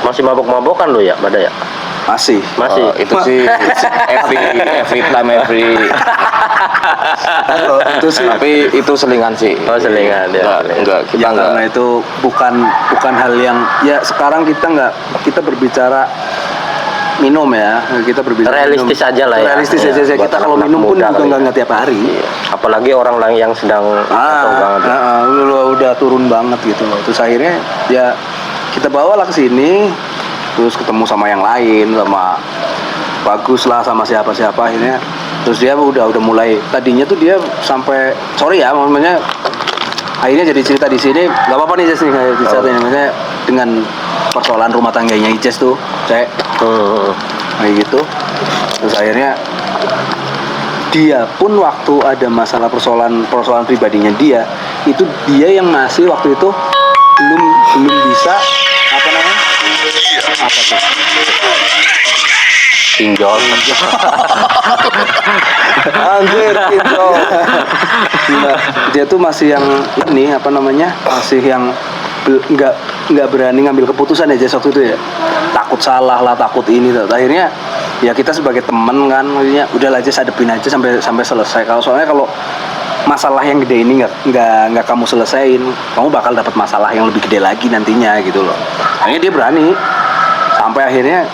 [SPEAKER 1] masih mabok-mabokan lo ya, Bada ya?
[SPEAKER 2] Masih.
[SPEAKER 3] Itu sih every time
[SPEAKER 2] itu sih.
[SPEAKER 3] Tapi itu selingan sih.
[SPEAKER 1] Oh, selingan ya.
[SPEAKER 3] Enggak, kita enggak.
[SPEAKER 2] Karena itu bukan hal yang ya sekarang kita berbicara minum ya, kita berbicara
[SPEAKER 1] realistis
[SPEAKER 2] minum.
[SPEAKER 1] Aja lah ya.
[SPEAKER 2] Realistis aja
[SPEAKER 1] buat
[SPEAKER 2] kita kalau minum pun juga nggak tiap hari.
[SPEAKER 1] Apalagi orang yang sedang banget.
[SPEAKER 2] Udah turun banget gitu loh. Terus akhirnya ya kita bawalah ke sini, terus ketemu sama yang lain, sama Bagus lah, sama siapa akhirnya. Terus dia udah mulai, tadinya tuh dia sampai sorry ya, maksudnya akhirnya jadi cerita di sini. Gak apa-apa nih Ijaz nih kayak cerita ini, maksudnya dengan persoalan rumah tangganya Ijaz tuh, kayak gitu. Terus akhirnya dia pun waktu ada masalah persoalan pribadinya dia, itu dia yang masih waktu itu belum bisa apa tuh
[SPEAKER 1] pinjol.
[SPEAKER 3] Anjir gitu.
[SPEAKER 2] Nah, dia tuh masih yang ini apa namanya, masih yang nggak berani ngambil keputusan aja waktu itu ya, takut salah lah, takut ini tuh. Akhirnya ya kita sebagai temen kan, maksudnya udahlah aja, hadepin aja sampai selesai. Kalau masalah yang gede ini nggak kamu selesain, kamu bakal dapat masalah yang lebih gede lagi nantinya gitu loh. Akhirnya dia berani sampai akhirnya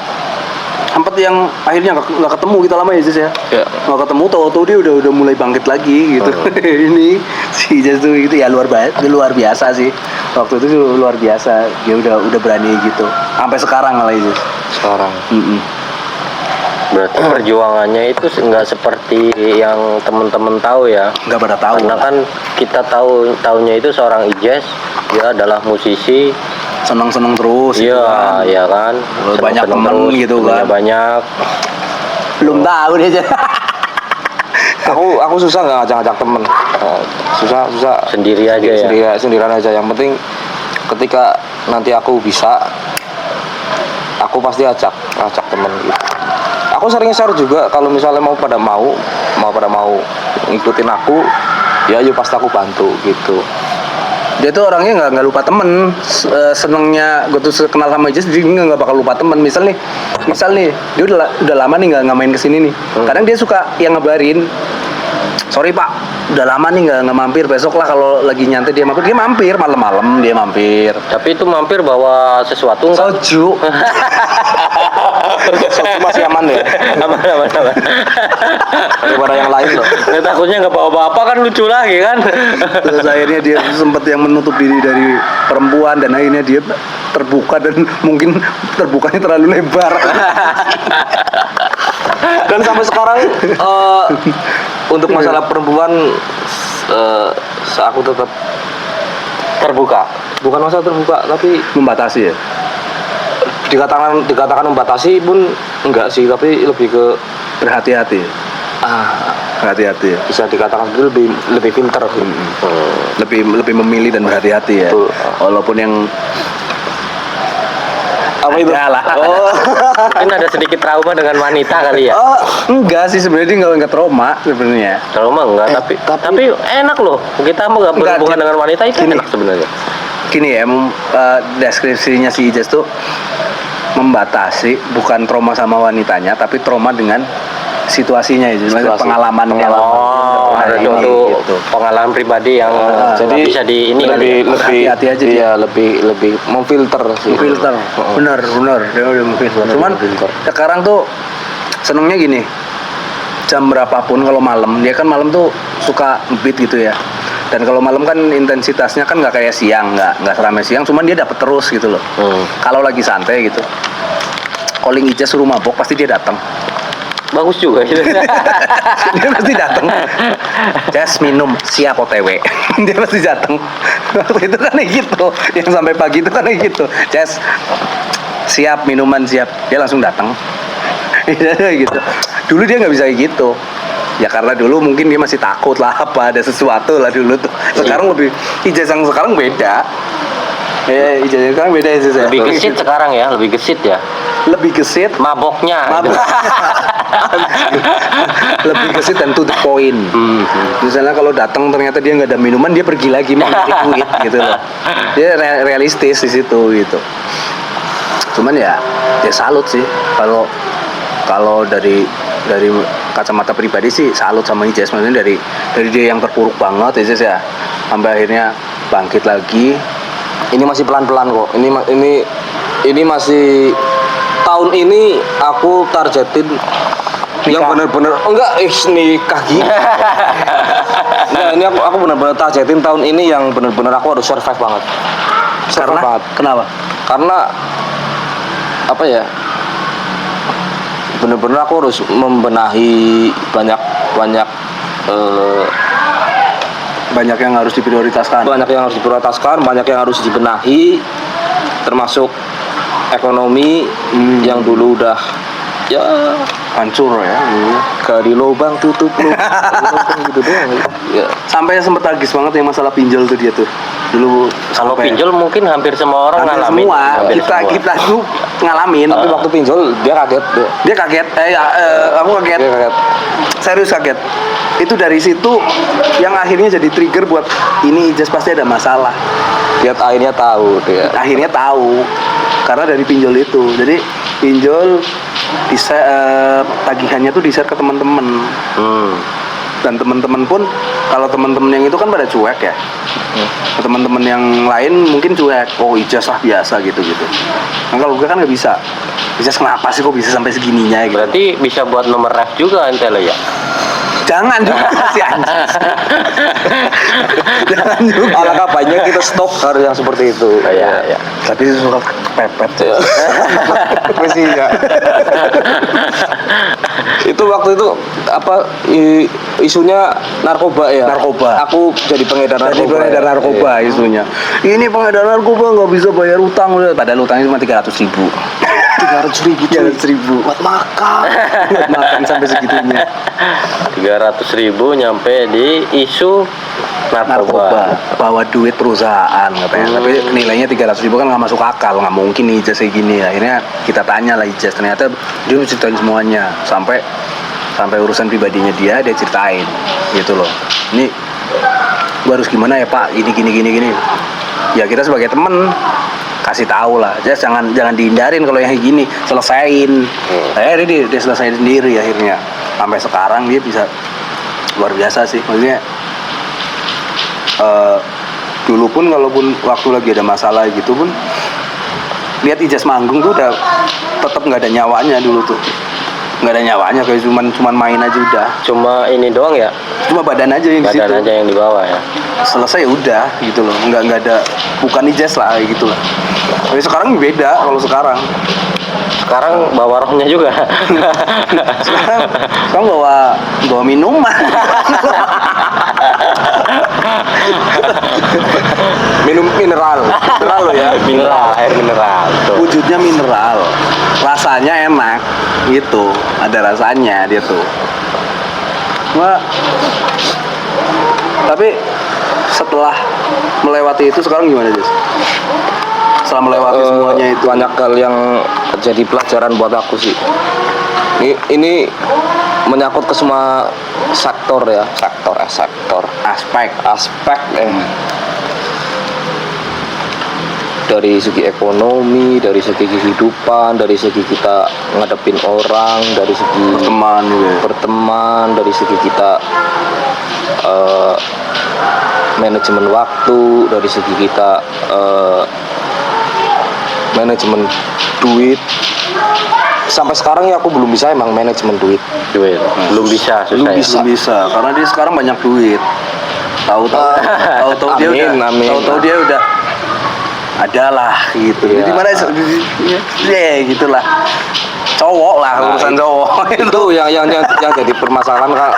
[SPEAKER 2] sempat yang akhirnya nggak ketemu kita lama ya Jess ya. Nggak ketemu, tahu dia udah mulai bangkit lagi gitu. Ini si Jess tuh gitu ya, luar biasa sih. Waktu itu luar biasa, dia udah berani gitu sampai sekarang lah itu.
[SPEAKER 3] Sekarang.
[SPEAKER 1] Berarti perjuangannya itu nggak seperti yang teman-teman tahu ya.
[SPEAKER 2] Nggak pada tahu
[SPEAKER 1] Karena
[SPEAKER 2] lah.
[SPEAKER 1] kan kita tahunya itu seorang Ijaz, dia adalah musisi.
[SPEAKER 2] Seneng terus gitu kan.
[SPEAKER 1] Iya kan.
[SPEAKER 2] Banyak
[SPEAKER 1] Seneng
[SPEAKER 2] temen
[SPEAKER 1] terus,
[SPEAKER 2] gitu
[SPEAKER 1] temennya
[SPEAKER 2] kan.
[SPEAKER 1] banyak.
[SPEAKER 2] Belum tahu dia aja.
[SPEAKER 3] Aku susah nggak ngajak temen. Susah
[SPEAKER 1] Sendiri aja ya.
[SPEAKER 3] Sendirian aja. Yang penting ketika nanti aku bisa, aku pasti ajak temen gitu. Aku sering share juga kalau misalnya mau pada mau ngikutin aku, ya yuk pasti aku bantu gitu.
[SPEAKER 2] Dia tuh orangnya nggak lupa temen. Senengnya gue tuh kenal sama Ijaz, dia nggak bakal lupa temen. Misal nih dia udah lama nih nggak main kesini nih. Kadang dia suka yang ngabarin, sorry pak, udah lama nih nggak mampir, besok lah kalau lagi nyantai dia mampir malam-malam dia mampir.
[SPEAKER 1] Tapi itu mampir bawa sesuatu enggak?
[SPEAKER 2] Soju.
[SPEAKER 3] Soalnya masih aman ya
[SPEAKER 1] Aman.
[SPEAKER 3] daripada yang lain loh.
[SPEAKER 1] Nah, takutnya nggak bawa apa-apa kan lucu lagi kan.
[SPEAKER 2] Terus akhirnya dia sempat yang menutup diri dari perempuan, dan akhirnya dia terbuka, dan mungkin terbukanya terlalu lebar.
[SPEAKER 3] Dan sampai sekarang untuk masalah perempuan aku tetap terbuka. Bukan masalah terbuka, tapi
[SPEAKER 2] Membatasi ya.
[SPEAKER 3] dikatakan membatasi pun enggak sih, tapi lebih ke
[SPEAKER 2] Berhati-hati. Berhati-hati ya.
[SPEAKER 3] bisa dikatakan itu lebih pinter sih.
[SPEAKER 2] Lebih memilih dan berhati-hati ya.
[SPEAKER 3] Betul.
[SPEAKER 2] Walaupun yang
[SPEAKER 3] Apa itu?
[SPEAKER 2] Adalah.
[SPEAKER 3] Oh.
[SPEAKER 1] Mungkin ada sedikit trauma dengan wanita kali ya.
[SPEAKER 2] Enggak sih, sebenarnya dia nggak trauma sebenarnya.
[SPEAKER 1] Trauma enggak, tapi enak loh. Kita mau nggak
[SPEAKER 2] Enggak,
[SPEAKER 1] berhubungan dengan wanita itu
[SPEAKER 2] gini.
[SPEAKER 1] enak sebenarnya.
[SPEAKER 2] Gini ya, deskripsinya si Ijaz tuh membatasi, bukan trauma sama wanitanya, tapi trauma dengan situasinya itu,
[SPEAKER 3] Situasi.
[SPEAKER 2] pengalamannya.
[SPEAKER 1] Oh, ada suatu
[SPEAKER 2] gitu.
[SPEAKER 1] pengalaman pribadi yang
[SPEAKER 3] Jadi
[SPEAKER 1] nggak bisa di ini kali ya.
[SPEAKER 3] lebih
[SPEAKER 2] Hati-hati aja dia.
[SPEAKER 3] iya, lebih memfilter sih.
[SPEAKER 2] Filter, benar dia udah memfilter. Cuman
[SPEAKER 3] memfilter.
[SPEAKER 2] sekarang tuh senengnya gini, jam berapapun kalau malam, dia kan malam tuh suka ngebeat gitu ya. Dan kalau malam kan intensitasnya kan nggak kayak siang, nggak seramai siang, cuman dia dapat terus gitu loh. Kalau lagi santai gitu, calling Ijaz suruh mabok, pasti dia datang.
[SPEAKER 1] Bagus juga itu.
[SPEAKER 2] Dia pasti datang. Jazz minum, siap OTW. Dia pasti datang. Waktu itu kan kayak gitu, yang sampai pagi itu kan kayak gitu. Jazz siap, minuman siap, dia langsung datang. Gitu. Dulu dia nggak bisa kayak gitu. Ya karena dulu mungkin dia masih takut lah, apa ada sesuatu lah dulu tuh. Sekarang lebih, Ijaz yang sekarang beda. Ijaz yang sekarang beda ya sih.
[SPEAKER 1] Lebih gesit sekarang ya, lebih gesit ya.
[SPEAKER 2] Lebih gesit,
[SPEAKER 1] Maboknya.
[SPEAKER 2] Mabok. Lebih gesit dan to the point. Misalnya kalau datang ternyata dia nggak ada minuman, dia pergi lagi mau nyari duit gitu loh. Dia realistis di situ gitu. Cuman ya salut sih kalau dari kacamata pribadi sih salut sama Ijaz, maksudnya dari dia yang terpuruk banget Ijaz ya, sampai akhirnya bangkit lagi.
[SPEAKER 3] Ini masih pelan-pelan kok. Ini masih tahun ini aku targetin yang benar-benar nikah gitu. Nah, ini aku benar-benar targetin tahun ini yang benar-benar aku harus survive banget.
[SPEAKER 2] Kenapa?
[SPEAKER 3] Karena apa ya? Benar-benar aku harus membenahi banyak
[SPEAKER 2] Banyak yang harus diprioritaskan.
[SPEAKER 3] banyak yang harus dibenahi, termasuk ekonomi yang dulu udah ya
[SPEAKER 2] Hancur ya.
[SPEAKER 3] gali lubang tutup lubang gitu doang ya.
[SPEAKER 2] Sampai sempat tragis banget yang masalah pinjol tuh dia tuh. dulu.
[SPEAKER 1] Kalau
[SPEAKER 2] sampai-
[SPEAKER 1] pinjol mungkin hampir semua orang
[SPEAKER 2] hampir
[SPEAKER 1] ngalamin.
[SPEAKER 2] semua.
[SPEAKER 1] Hampir semua.
[SPEAKER 2] Kita tuh ngalamin.
[SPEAKER 3] Tapi waktu pinjol dia kaget.
[SPEAKER 2] Dia kaget, kamu kaget.
[SPEAKER 3] Dia kaget.
[SPEAKER 2] Serius kaget. Itu dari situ yang akhirnya jadi trigger buat ini Ijaz pasti ada masalah.
[SPEAKER 3] Dia akhirnya tahu dia.
[SPEAKER 2] Akhirnya tahu karena dari pinjol itu. Jadi pinjol tagihannya tuh di-share ke teman-teman. Dan teman-teman pun kalau teman-teman yang itu kan pada cuek ya. Teman-teman yang lain mungkin cuek. Oh ijazah biasa gitu-gitu. Nah kalau gue kan nggak bisa. Ijazah kenapa sih kok bisa sampai segininya gitu.
[SPEAKER 1] Berarti bisa buat nomor ref juga ente lo ya.
[SPEAKER 2] Jangan juga si anjing. Jangan juga.
[SPEAKER 3] Alangkah banyak kita stop harus yang seperti itu.
[SPEAKER 1] Ya.
[SPEAKER 2] Tapi surat pepet ya.
[SPEAKER 3] Mesti ya. Itu waktu itu apa isunya narkoba ya?
[SPEAKER 2] Narkoba.
[SPEAKER 3] Aku jadi pengedar narkoba.
[SPEAKER 2] Jadi pengedar narkoba isunya. Ini pengedar narkoba nggak bisa bayar utang, padahal utangnya cuma 300.000. 300.000 buat makan. Buat makan sampai segitunya.
[SPEAKER 1] 300.000 nyampe di isu narkoba.
[SPEAKER 2] Bawa duit perusahaan katanya. Tapi nilainya 300.000 kan nggak masuk akal, nggak mungkin nih Ijaz kayak gini. Akhirnya kita tanya lah Ijaz, ternyata dia ceritain semuanya sampai urusan pribadinya dia ceritain gitu loh. Ini gua harus gimana ya Pak? Gini. Ya kita sebagai temen kasih tahu lah, jangan dihindarin kalau yang kayak gini, selesain. Akhirnya dia selesain sendiri akhirnya. Sampai sekarang dia bisa luar biasa sih, maksudnya dulu pun kalaupun waktu lagi ada masalah gitu pun lihat Ijaz manggung tuh udah tetap nggak ada nyawanya dulu tuh, nggak ada nyawanya, kayak cuman main aja udah,
[SPEAKER 1] Cuma ini doang ya,
[SPEAKER 2] cuma badan aja yang di situ.
[SPEAKER 1] badan aja yang di bawah ya.
[SPEAKER 2] Selesai ya udah gitu loh, nggak ada, bukan Ijaz lah kayak gitu lah. Tapi sekarang beda, kalau sekarang
[SPEAKER 1] Bawa rohnya juga.
[SPEAKER 2] sekarang bawa minuman.
[SPEAKER 3] Minum mineral loh ya.
[SPEAKER 1] Mineral, air mineral tuh.
[SPEAKER 2] Wujudnya mineral, rasanya enak gitu, ada rasanya dia tuh. Tapi setelah melewati itu sekarang gimana Jess? Setelah melewati semuanya itu
[SPEAKER 3] banyak hal yang jadi pelajaran buat aku sih. Ini menyangkut ke semua sektor ya,
[SPEAKER 2] aspek
[SPEAKER 3] dari segi ekonomi, dari segi kehidupan, dari segi kita ngadepin orang, dari segi
[SPEAKER 2] berteman juga.
[SPEAKER 3] berteman, dari segi kita manajemen waktu, dari segi kita manajemen duit. Sampai sekarang ya aku belum bisa emang manajemen duit.
[SPEAKER 1] Belum bisa, susah ya.
[SPEAKER 2] Belum bisa karena dia sekarang banyak duit. Tahu-tahu dia udah,
[SPEAKER 3] Amin.
[SPEAKER 2] tahu-tahu dia udah adalah gitu.
[SPEAKER 3] Iya.
[SPEAKER 2] Di mana ya gitulah. Cowok lah, urusan cowok.
[SPEAKER 3] Itu yang jadi permasalahan Kak.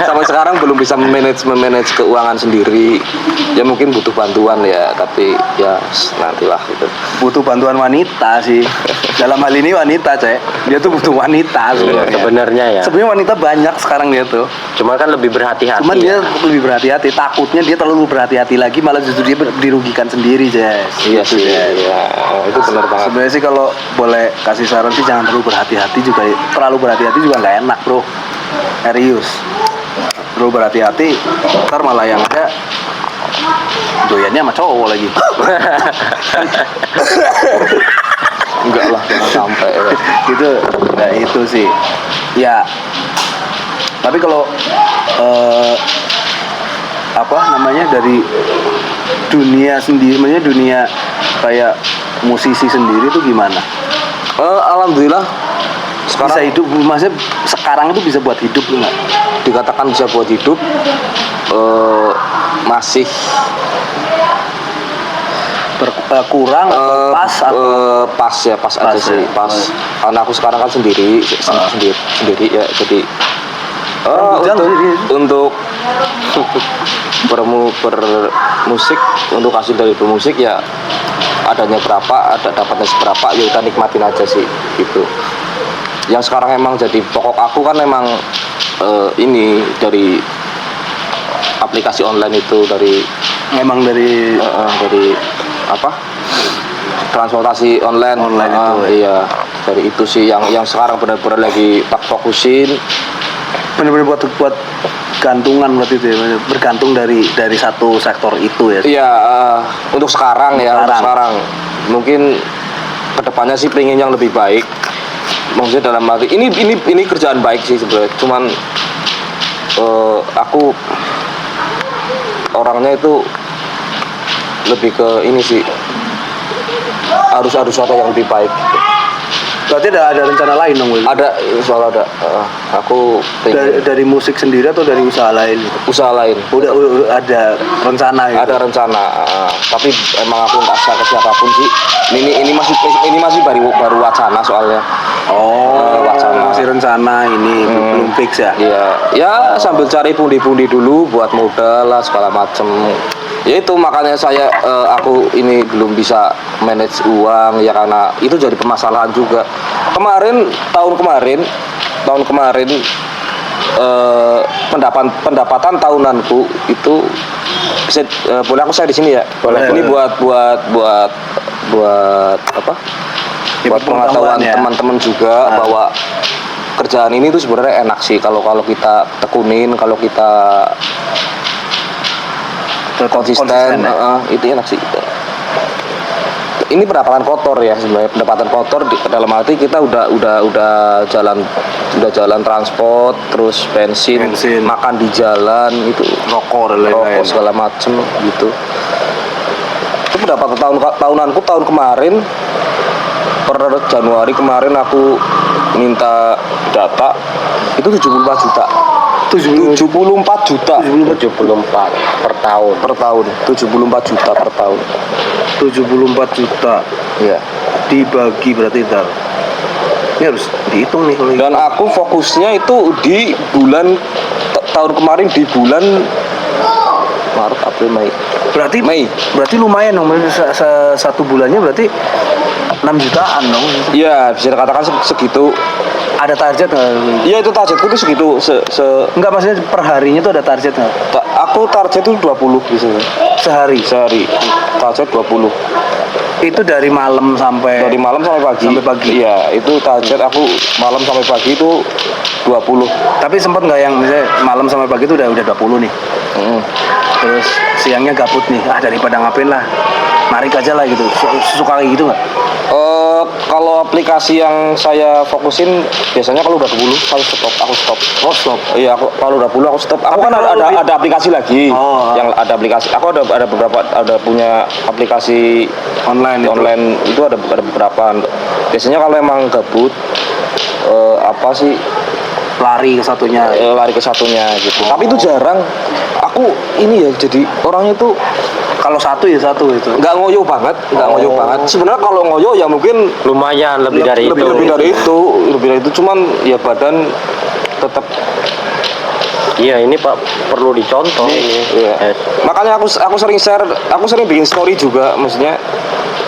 [SPEAKER 3] Sampai sekarang belum bisa manage keuangan sendiri. Ya mungkin butuh bantuan ya, tapi ya nantilah gitu.
[SPEAKER 2] Butuh bantuan wanita sih. Dalam hal ini wanita, Cek. Dia tuh butuh wanita sebenarnya.
[SPEAKER 1] Sebenarnya ya.
[SPEAKER 2] Sebenarnya wanita banyak sekarang dia tuh.
[SPEAKER 1] Cuma kan lebih berhati-hati.
[SPEAKER 2] Cuman dia
[SPEAKER 1] ya.
[SPEAKER 2] lebih berhati-hati. Takutnya dia terlalu berhati-hati lagi, malah justru dia dirugikan sendiri, Jess.
[SPEAKER 3] Iya sih, ya, itu benar banget.
[SPEAKER 2] Sebenarnya sih kalau boleh kasih saran sih jangan terlalu berhati-hati juga. Terlalu berhati-hati juga nggak enak, bro. Serius. Terlalu berhati-hati, ntar malah yang ada doyannya sama cowok lagi.
[SPEAKER 3] Enggak lah, jangan sampai.
[SPEAKER 2] Gitu. Nah itu sih. Ya. Tapi kalau apa namanya dari dunia sendiri, maksudnya dunia kayak musisi sendiri tuh gimana?
[SPEAKER 3] Alhamdulillah
[SPEAKER 2] Bisa
[SPEAKER 3] sekarang
[SPEAKER 2] hidup, maksudnya sekarang itu bisa buat hidup nggak?
[SPEAKER 3] dikatakan bisa buat hidup, masih
[SPEAKER 2] Kurang atau pas atau
[SPEAKER 3] pas ya, pas aja
[SPEAKER 2] Pas
[SPEAKER 3] sih,
[SPEAKER 2] ya.
[SPEAKER 3] pas. Karena aku sekarang kan sendiri ya, jadi
[SPEAKER 2] Bujang
[SPEAKER 3] untuk bermusik, untuk hasil dari bermusik ya adanya berapa, ada dapatnya seberapa, ya kita nikmatin aja sih gitu. Yang sekarang emang jadi pokok aku kan emang ini dari aplikasi online itu dari
[SPEAKER 2] Memang dari
[SPEAKER 3] dari apa? Transportasi online
[SPEAKER 2] itu.
[SPEAKER 3] iya, dari itu sih yang sekarang benar-benar lagi tak fokusin.
[SPEAKER 2] benar-benar buat gantungan berarti itu ya, bergantung dari satu sektor itu ya.
[SPEAKER 3] Iya, untuk sekarang ya, untuk sekarang. Mungkin kedepannya sih pengen yang lebih baik. Maksudnya dalam arti ini kerjaan baik sih sebenarnya. Cuman aku orangnya itu lebih ke ini sih, harus ada yang lebih baik.
[SPEAKER 2] Berarti ada rencana lain dong, Will?
[SPEAKER 3] Ada, soal ada. Aku pengen
[SPEAKER 2] Dari musik sendiri atau dari usaha lain?
[SPEAKER 3] usaha lain.
[SPEAKER 2] Udah ada rencana gitu.
[SPEAKER 3] Ada rencana, tapi emang aku nggak share ke siapapun sih. Ini masih baru wacana soalnya. Wacana.
[SPEAKER 2] Masih rencana ini belum fix ya.
[SPEAKER 3] Iya, ya sambil cari pundi-pundi dulu buat modal lah segala macem. Ya itu makanya aku ini belum bisa manage uang ya, karena itu jadi permasalahan juga. Tahun kemarin pendapatan tahunanku itu boleh aku share di sini ya?
[SPEAKER 2] Boleh.
[SPEAKER 3] Ini buat apa?
[SPEAKER 2] Ya,
[SPEAKER 3] Buat pengetahuan
[SPEAKER 2] ya.
[SPEAKER 3] teman-teman juga bahwa kerjaan ini tuh sebenarnya enak sih kalau kita tekunin, kalau kita konsisten,
[SPEAKER 2] ya.
[SPEAKER 3] itu enak sih. Ini pendapatan kotor ya sebenarnya, pendapatan kotor dalam arti kita udah jalan transport, terus bensin. Makan di jalan itu, rokok segala macem gitu. Itu pendapatan tahunanku tahun kemarin, per Januari kemarin aku minta data itu 74 juta. 74 juta.
[SPEAKER 1] 74 per tahun.
[SPEAKER 3] 74 juta per tahun.
[SPEAKER 2] 74 juta.
[SPEAKER 3] Iya.
[SPEAKER 2] Dibagi berarti ntar. Ini harus dihitung nih kalau.
[SPEAKER 3] Dan aku fokusnya itu di bulan tahun kemarin di bulan Maret, April, Mei.
[SPEAKER 2] Berarti lumayan dong. Satu bulannya berarti 6 jutaan dong.
[SPEAKER 3] Iya, bisa dikatakan segitu.
[SPEAKER 2] Ada target nggak?
[SPEAKER 3] Iya, itu targetku itu segitu.
[SPEAKER 2] Enggak, maksudnya per harinya tuh ada target nggak?
[SPEAKER 3] Aku target itu 20 biasanya.
[SPEAKER 2] Sehari.
[SPEAKER 3] Target 20.
[SPEAKER 2] Itu dari malam sampai
[SPEAKER 3] pagi.
[SPEAKER 2] Sampai pagi.
[SPEAKER 3] Iya, itu target aku malam sampai pagi itu 20.
[SPEAKER 2] Tapi sempat nggak yang misalnya malam sampai pagi itu udah 20 nih. Terus siangnya gabut nih. Daripada ngapain lah. Narik aja lah gitu. Suka kayak gitu nggak?
[SPEAKER 3] Kalau aplikasi yang saya fokusin biasanya kalau udah 20 aku stop.
[SPEAKER 2] Oh, stop.
[SPEAKER 3] Iya, kalau udah 20 aku stop. Aku kan ada aplikasi lagi. Yang ada aplikasi. Aku ada punya aplikasi online itu ada beberapa. Biasanya kalau emang gabut
[SPEAKER 2] Lari ke satunya
[SPEAKER 3] gitu. Tapi itu jarang. Aku ini ya jadi orangnya tuh
[SPEAKER 2] kalau satu itu
[SPEAKER 3] nggak ngoyo banget. Sebenarnya kalau ngoyo ya mungkin
[SPEAKER 1] Lumayan lebih dari
[SPEAKER 3] itu. Cuman ya badan tetap.
[SPEAKER 1] Iya, ini Pak perlu dicontoh ini.
[SPEAKER 3] Iya. Makanya aku sering bikin story juga, maksudnya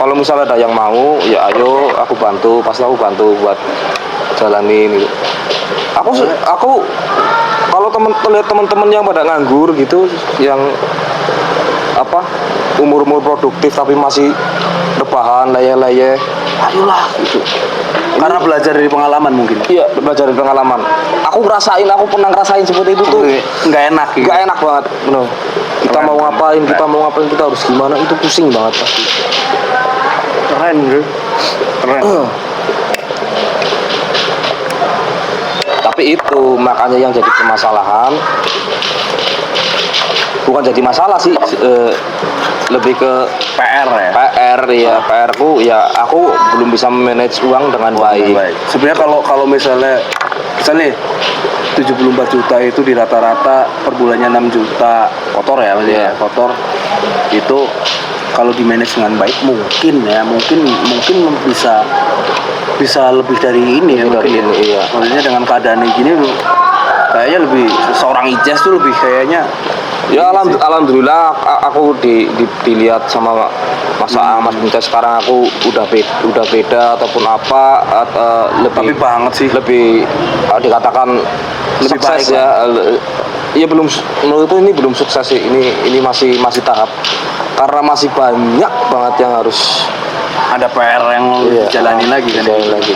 [SPEAKER 3] kalau misalnya ada yang mau ya ayo aku bantu buat jalanin gitu. Aku kalau lihat teman-teman yang pada nganggur gitu, yang umur produktif tapi masih rebahan leye-leye, ayolah gitu.
[SPEAKER 2] Karena belajar dari pengalaman mungkin.
[SPEAKER 3] Iya, belajar dari pengalaman. Aku pernah ngerasain seperti itu tuh.
[SPEAKER 2] Nggak enak gitu.
[SPEAKER 3] Nggak enak banget, bener. Kita mau ngapain, kita harus gimana, itu pusing banget pasti.
[SPEAKER 2] Keren bro.
[SPEAKER 3] Tapi itu makanya yang jadi permasalahan, bukan jadi masalah sih, lebih ke
[SPEAKER 2] PR ya.
[SPEAKER 3] PR ku ya, aku belum bisa manage uang dengan baik.
[SPEAKER 2] Sebenarnya kalau misalnya 74 juta itu di rata-rata per bulannya 6 juta kotor ya, maksudnya kotor itu kalau di manage dengan baik mungkin bisa lebih dari ini ya.
[SPEAKER 3] Iya.
[SPEAKER 2] Maksudnya dengan keadaan gini kayaknya lebih seorang Ijaz tuh lebih kayaknya
[SPEAKER 3] ya alhamdulillah aku dilihat sama Mas Bintas sekarang aku udah beda ataupun apa,
[SPEAKER 2] tapi banget sih
[SPEAKER 3] lebih dikatakan
[SPEAKER 2] lebih
[SPEAKER 3] sukses
[SPEAKER 2] baik
[SPEAKER 3] ya. ya belum, menurutku ini belum sukses sih. Ini masih tahap, karena masih banyak banget yang harus
[SPEAKER 2] Ada PR yang dijalani lagi kan.
[SPEAKER 3] dijalanin lagi.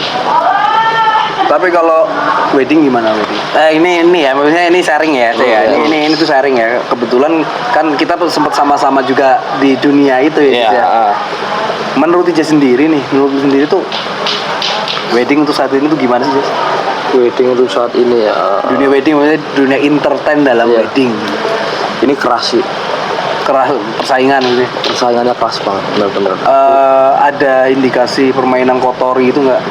[SPEAKER 2] Tapi kalau wedding gimana wedding? Ini ya, maksudnya ini sharing ya, Cek, ya. Ini tuh sharing ya. Kebetulan kan kita sempat sama-sama juga di dunia itu ya.
[SPEAKER 3] Iya,
[SPEAKER 2] Cis, ya. Menurut Ija sendiri nih, menurut lu sendiri tuh wedding untuk saat ini tuh gimana sih, Cis?
[SPEAKER 3] Wedding untuk saat ini ya,
[SPEAKER 2] Dunia wedding maksudnya dunia entertain dalam
[SPEAKER 3] Iya.
[SPEAKER 2] wedding.
[SPEAKER 3] ini keras sih,
[SPEAKER 2] Keras persaingan gitu.
[SPEAKER 3] persaingannya keras banget, benar-benar.
[SPEAKER 2] Ada indikasi permainan kotori itu nggak?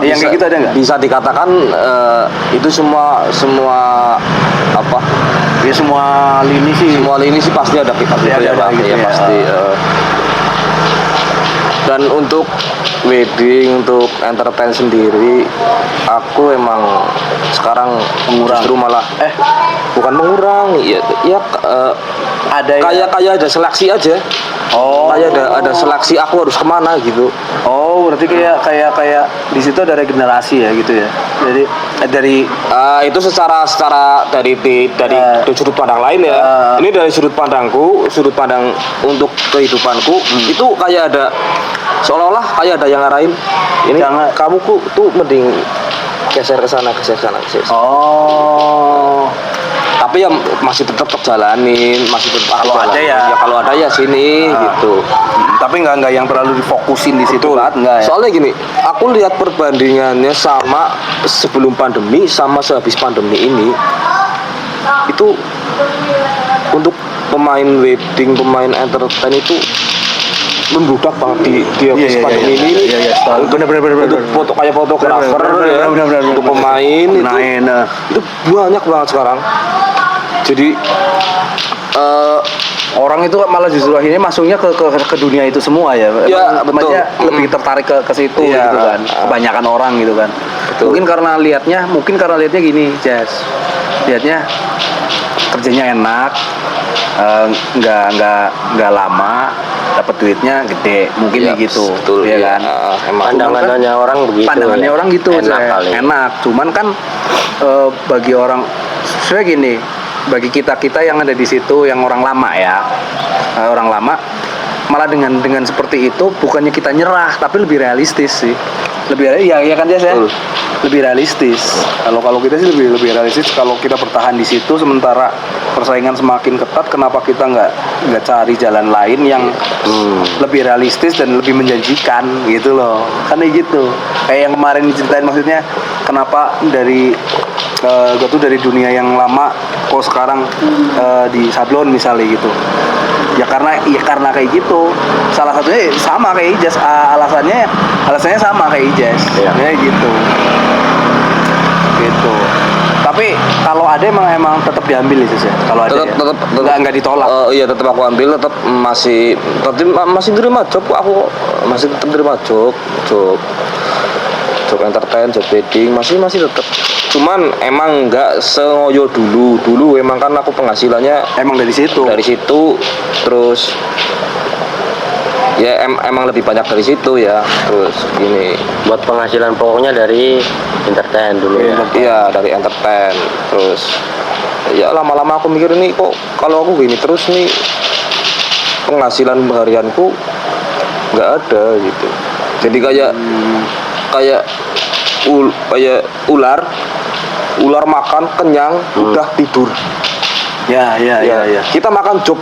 [SPEAKER 2] Yang kayak gitu ada nggak?
[SPEAKER 3] Bisa dikatakan itu semua apa?
[SPEAKER 2] Ya semua lini sih.
[SPEAKER 3] Semua lini sih pasti ada pihak
[SPEAKER 2] Iya,
[SPEAKER 3] ya,
[SPEAKER 2] ada gitu
[SPEAKER 3] ya,
[SPEAKER 2] ya.
[SPEAKER 3] pasti. Dan untuk wedding, untuk entertain sendiri, aku emang sekarang
[SPEAKER 2] Mengurang.
[SPEAKER 3] justru malah bukan mengurang,
[SPEAKER 2] Ada
[SPEAKER 3] kayak ada seleksi aja.
[SPEAKER 2] Oh.
[SPEAKER 3] Kayak ada seleksi aku harus kemana gitu.
[SPEAKER 2] Oh, berarti kayak di situ ada regenerasi ya gitu ya. Jadi dari
[SPEAKER 3] Itu secara dari sudut pandang lain ya. Ini dari sudut pandangku, sudut pandang untuk kehidupanku itu kayak ada, seolah-olah kayak ada yang ngarahin. Ini kamu tuh mending geser ke sana.
[SPEAKER 2] Oh.
[SPEAKER 3] Tapi ya masih tetap jalanin, masih tetap
[SPEAKER 2] Kalau ada ya.
[SPEAKER 3] kalau ada ya sini gitu.
[SPEAKER 2] Tapi nggak yang terlalu difokusin di situ
[SPEAKER 3] Betul.
[SPEAKER 2] kan? Nggak ya.
[SPEAKER 3] Soalnya gini, aku lihat perbandingannya sama sebelum pandemi sama sehabis pandemi ini, itu untuk pemain wedding, pemain entertain itu membludak banget di habis pandemi ini.
[SPEAKER 2] Bener.
[SPEAKER 3] Untuk foto kayak fotografer ya,
[SPEAKER 2] Bener.
[SPEAKER 3] untuk pemain itu banyak banget sekarang. Jadi
[SPEAKER 2] Orang itu malah justru akhirnya masuknya ke dunia itu semua ya.
[SPEAKER 3] Ya, betul.
[SPEAKER 2] Maksudnya lebih tertarik ke situ
[SPEAKER 3] Iya,
[SPEAKER 2] gitu kan. Kebanyakan orang gitu kan.
[SPEAKER 3] Betul.
[SPEAKER 2] Mungkin karena lihatnya gini, Jazz. Lihatnya kerjanya enak, nggak lama, dapat duitnya gede, mungkin
[SPEAKER 3] Ya,
[SPEAKER 2] gitu.
[SPEAKER 3] betul,
[SPEAKER 2] ya
[SPEAKER 3] iya.
[SPEAKER 2] kan.
[SPEAKER 3] Emang
[SPEAKER 1] Pandangannya orang begitu.
[SPEAKER 2] Pandangannya
[SPEAKER 1] ya.
[SPEAKER 2] orang gitu,
[SPEAKER 1] Enak
[SPEAKER 2] Cek.
[SPEAKER 1] kali.
[SPEAKER 2] Enak. Cuman kan bagi orang, saya gini, bagi kita yang ada di situ, yang orang lama ya, orang lama, malah dengan seperti itu bukannya kita nyerah, tapi lebih realistis sih. Iya kan Jas ya?
[SPEAKER 3] Betul.
[SPEAKER 2] Lebih realistis. Kalau kita sih lebih realistis. Kalau kita bertahan di situ sementara persaingan semakin ketat, kenapa kita nggak cari jalan lain yang lebih realistis dan lebih menjanjikan gitu loh? Kan kayak gitu. Kayak yang kemarin diceritain, maksudnya kenapa gue tuh dari dunia yang lama kok sekarang di sablon misalnya gitu. Ya karena kayak gitu. Salah satunya sama kayak Ijas, alasannya sama kayak Ijas.
[SPEAKER 1] Iya.
[SPEAKER 2] Ya gitu. Tapi kalau ada emang tetap diambil ya, Jas ya. Kalau ada
[SPEAKER 3] tetap
[SPEAKER 2] nggak ditolak.
[SPEAKER 3] Iya, tetap aku ambil, tetap masih terima job kok, aku masih tetap terima job entertain, job wedding, masih tetap. Cuman emang nggak sengoyo dulu emang kan aku penghasilannya
[SPEAKER 2] Emang dari situ.
[SPEAKER 3] terus ya emang lebih banyak dari situ ya. Terus gini,
[SPEAKER 1] Buat penghasilan pokoknya dari entertain dulu ya.
[SPEAKER 3] iya dari entertain. Terus ya lama-lama aku mikir nih, kok kalau aku gini terus nih penghasilan harianku nggak ada gitu. Jadi kayak ular makan kenyang udah tidur.
[SPEAKER 2] Ya.
[SPEAKER 3] Kita makan job,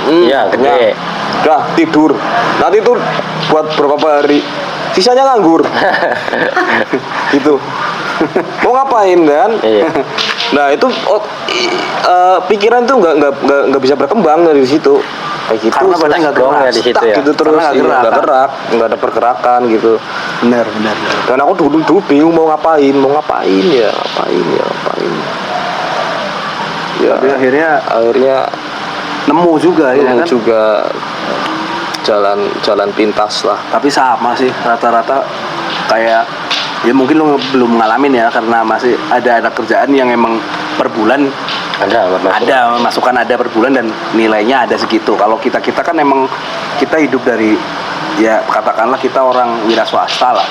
[SPEAKER 1] Iya,
[SPEAKER 3] kenyang,
[SPEAKER 1] gede.
[SPEAKER 3] udah tidur. Nanti tuh buat beberapa hari sisanya nganggur. Gitu. Mau ngapain kan?
[SPEAKER 1] Iya.
[SPEAKER 3] Nah itu pikiran tuh nggak bisa berkembang dari situ. Kayak gitu.
[SPEAKER 2] Karena badan nggak
[SPEAKER 1] Dong
[SPEAKER 2] gerak.
[SPEAKER 1] ya di situ
[SPEAKER 3] Stuck
[SPEAKER 1] ya.
[SPEAKER 3] gitu terus,
[SPEAKER 2] Karena nggak gerak,
[SPEAKER 3] nggak ada pergerakan gitu.
[SPEAKER 2] Benar.
[SPEAKER 3] Dan aku dulu bingung mau ngapain ya. Ya,
[SPEAKER 2] Tapi akhirnya nemu juga ya kan.
[SPEAKER 3] juga jalan pintas lah.
[SPEAKER 2] Tapi sama sih rata-rata kayak, ya mungkin lo belum ngalamin ya karena masih ada kerjaan yang emang per bulan ada masukan ada per bulan dan nilainya ada segitu. Kalau kita kan emang kita hidup dari, ya katakanlah kita orang wira swasta lah.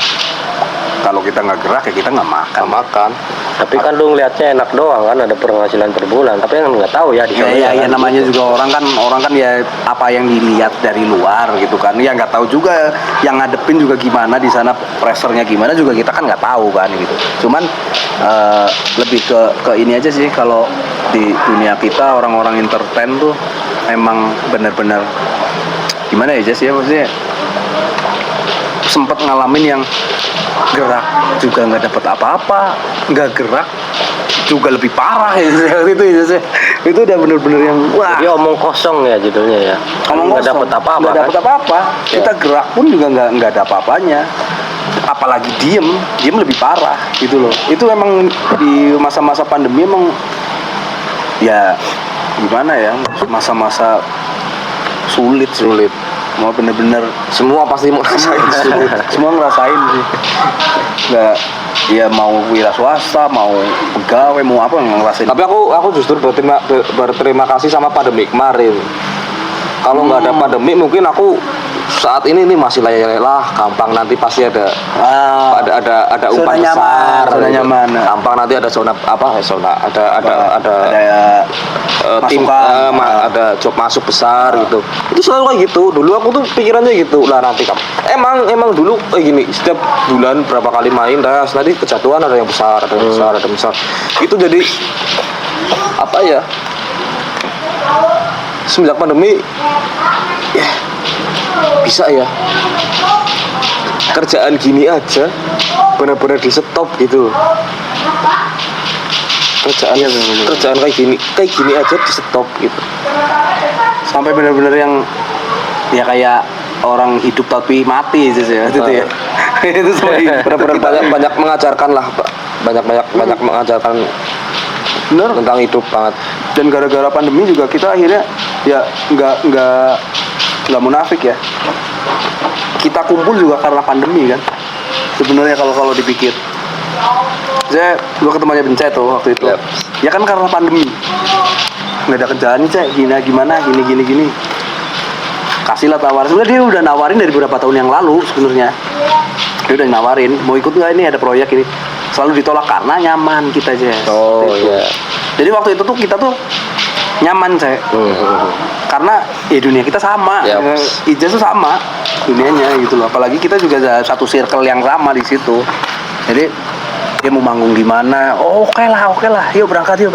[SPEAKER 2] kalau kita nggak gerak ya kita nggak makan.
[SPEAKER 1] Tapi kan lu ngeliatnya enak doang kan, ada penghasilan per bulan. Tapi kan nggak tahu ya di sana.
[SPEAKER 2] Ya namanya juga orang kan ya apa yang dilihat dari luar gitu kan. Ya nggak tahu juga yang ngadepin juga gimana di sana, pressernya gimana juga kita kan nggak tahu kan gitu. Cuman lebih ke ini aja sih, kalau di dunia kita orang-orang entertain tuh emang bener-bener gimana ya Jess ya, maksudnya sempet ngalamin yang gerak juga nggak dapet apa-apa, nggak gerak juga lebih parah ya itu ya Jess. Itu udah bener-bener yang wah.
[SPEAKER 1] Jadi omong kosong ya judulnya ya.
[SPEAKER 2] Ngomong
[SPEAKER 1] Nggak dapet apa-apa.
[SPEAKER 2] Nggak dapet
[SPEAKER 1] kan?
[SPEAKER 2] apa-apa.
[SPEAKER 1] Ya.
[SPEAKER 2] Kita gerak pun juga nggak ada apa-apanya. Apalagi diem lebih parah gitu loh. Itu emang di masa-masa pandemi emang ya gimana ya, masa-masa sulit. Mau bener-bener
[SPEAKER 3] Semua pasti mau ngerasain sulit.
[SPEAKER 2] semua ngerasain sih. Nggak, ya mau wira swasta, mau pegawai, mau apa ngerasain.
[SPEAKER 3] Tapi aku justru berterima kasih sama pandemi kemarin. Kalau nggak ada pandemi mungkin aku saat ini masih lelah, gampang nanti pasti ada
[SPEAKER 2] zona
[SPEAKER 3] umpan
[SPEAKER 2] nyaman,
[SPEAKER 3] besar,
[SPEAKER 2] zona
[SPEAKER 3] gitu.
[SPEAKER 2] nyaman.
[SPEAKER 3] Gampang nanti ada zona ada tim
[SPEAKER 2] masukan.
[SPEAKER 3] ada job masuk besar gitu. Itu selalu kayak gitu. Dulu aku tuh pikirannya gitu lah, nanti kan. Emang dulu gini, setiap bulan berapa kali main dah, nanti kejatuhan ada yang besar, ada yang besar, ada yang besar. Itu jadi apa ya? Semenjak pandemi ya bisa ya kerjaan gini aja benar-benar di stop gitu. Kerjaan kayak gini aja di stop gitu.
[SPEAKER 2] Sampai benar-benar yang ya kayak orang hidup tapi mati gitu ya. Itu ya. Itu
[SPEAKER 3] Benar-benar banyak mengajarkan lah, Pak. Banyak mengajarkan
[SPEAKER 2] bener.
[SPEAKER 3] tentang hidup banget.
[SPEAKER 2] Dan gara-gara pandemi juga kita akhirnya ya nggak munafik ya. Kita kumpul juga karena pandemi kan. Sebenarnya kalau dipikir. Gua ketemunya Bencet tuh waktu itu.
[SPEAKER 3] Yep.
[SPEAKER 2] Ya kan karena pandemi. Nggak ada kerjaan nih, Cek. Gini. Kasihlah tawaran. Sebenarnya dia udah nawarin dari beberapa tahun yang lalu sebenarnya. Dia udah nawarin, mau ikut nggak, ini ada proyek ini. Selalu ditolak karena nyaman kita aja.
[SPEAKER 1] Oh iya.
[SPEAKER 2] Jadi waktu itu tuh kita tuh nyaman, Cek. Karena ya dunia kita sama,
[SPEAKER 1] Yep.
[SPEAKER 2] Ijaz tuh sama dunianya gitu loh. Apalagi kita juga ada satu circle yang sama di situ. Jadi dia mau manggung di mana, oke lah, yuk berangkat.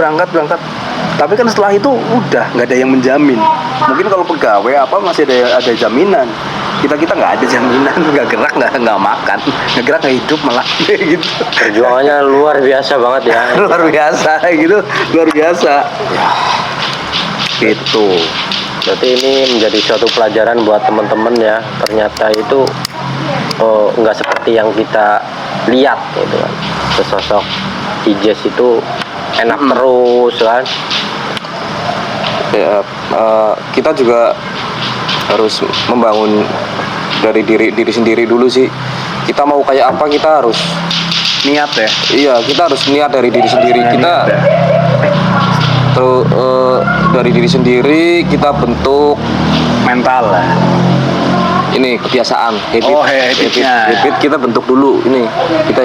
[SPEAKER 2] Tapi kan setelah itu udah nggak ada yang menjamin. Mungkin kalau pegawai apa masih ada jaminan. Kita nggak ada jaminan, nggak gerak, nggak makan, nggak gerak, nggak hidup malah gitu.
[SPEAKER 1] Perjuangannya luar biasa banget ya.
[SPEAKER 2] luar biasa. Gitu.
[SPEAKER 1] Berarti ini menjadi suatu pelajaran buat teman-teman ya. Ternyata itu nggak seperti yang kita lihat gitu kan. Sesosok Ijaz itu enak terus kan.
[SPEAKER 3] Ya, kita juga harus membangun dari diri sendiri dulu sih. Kita mau kayak apa, kita harus
[SPEAKER 2] Niat ya.
[SPEAKER 3] iya, kita harus niat dari diri sendiri. Kita dari diri sendiri kita bentuk
[SPEAKER 2] Mental lah.
[SPEAKER 3] ini kebiasaan,
[SPEAKER 2] habitnya.
[SPEAKER 3] habit kita bentuk dulu. Ini kita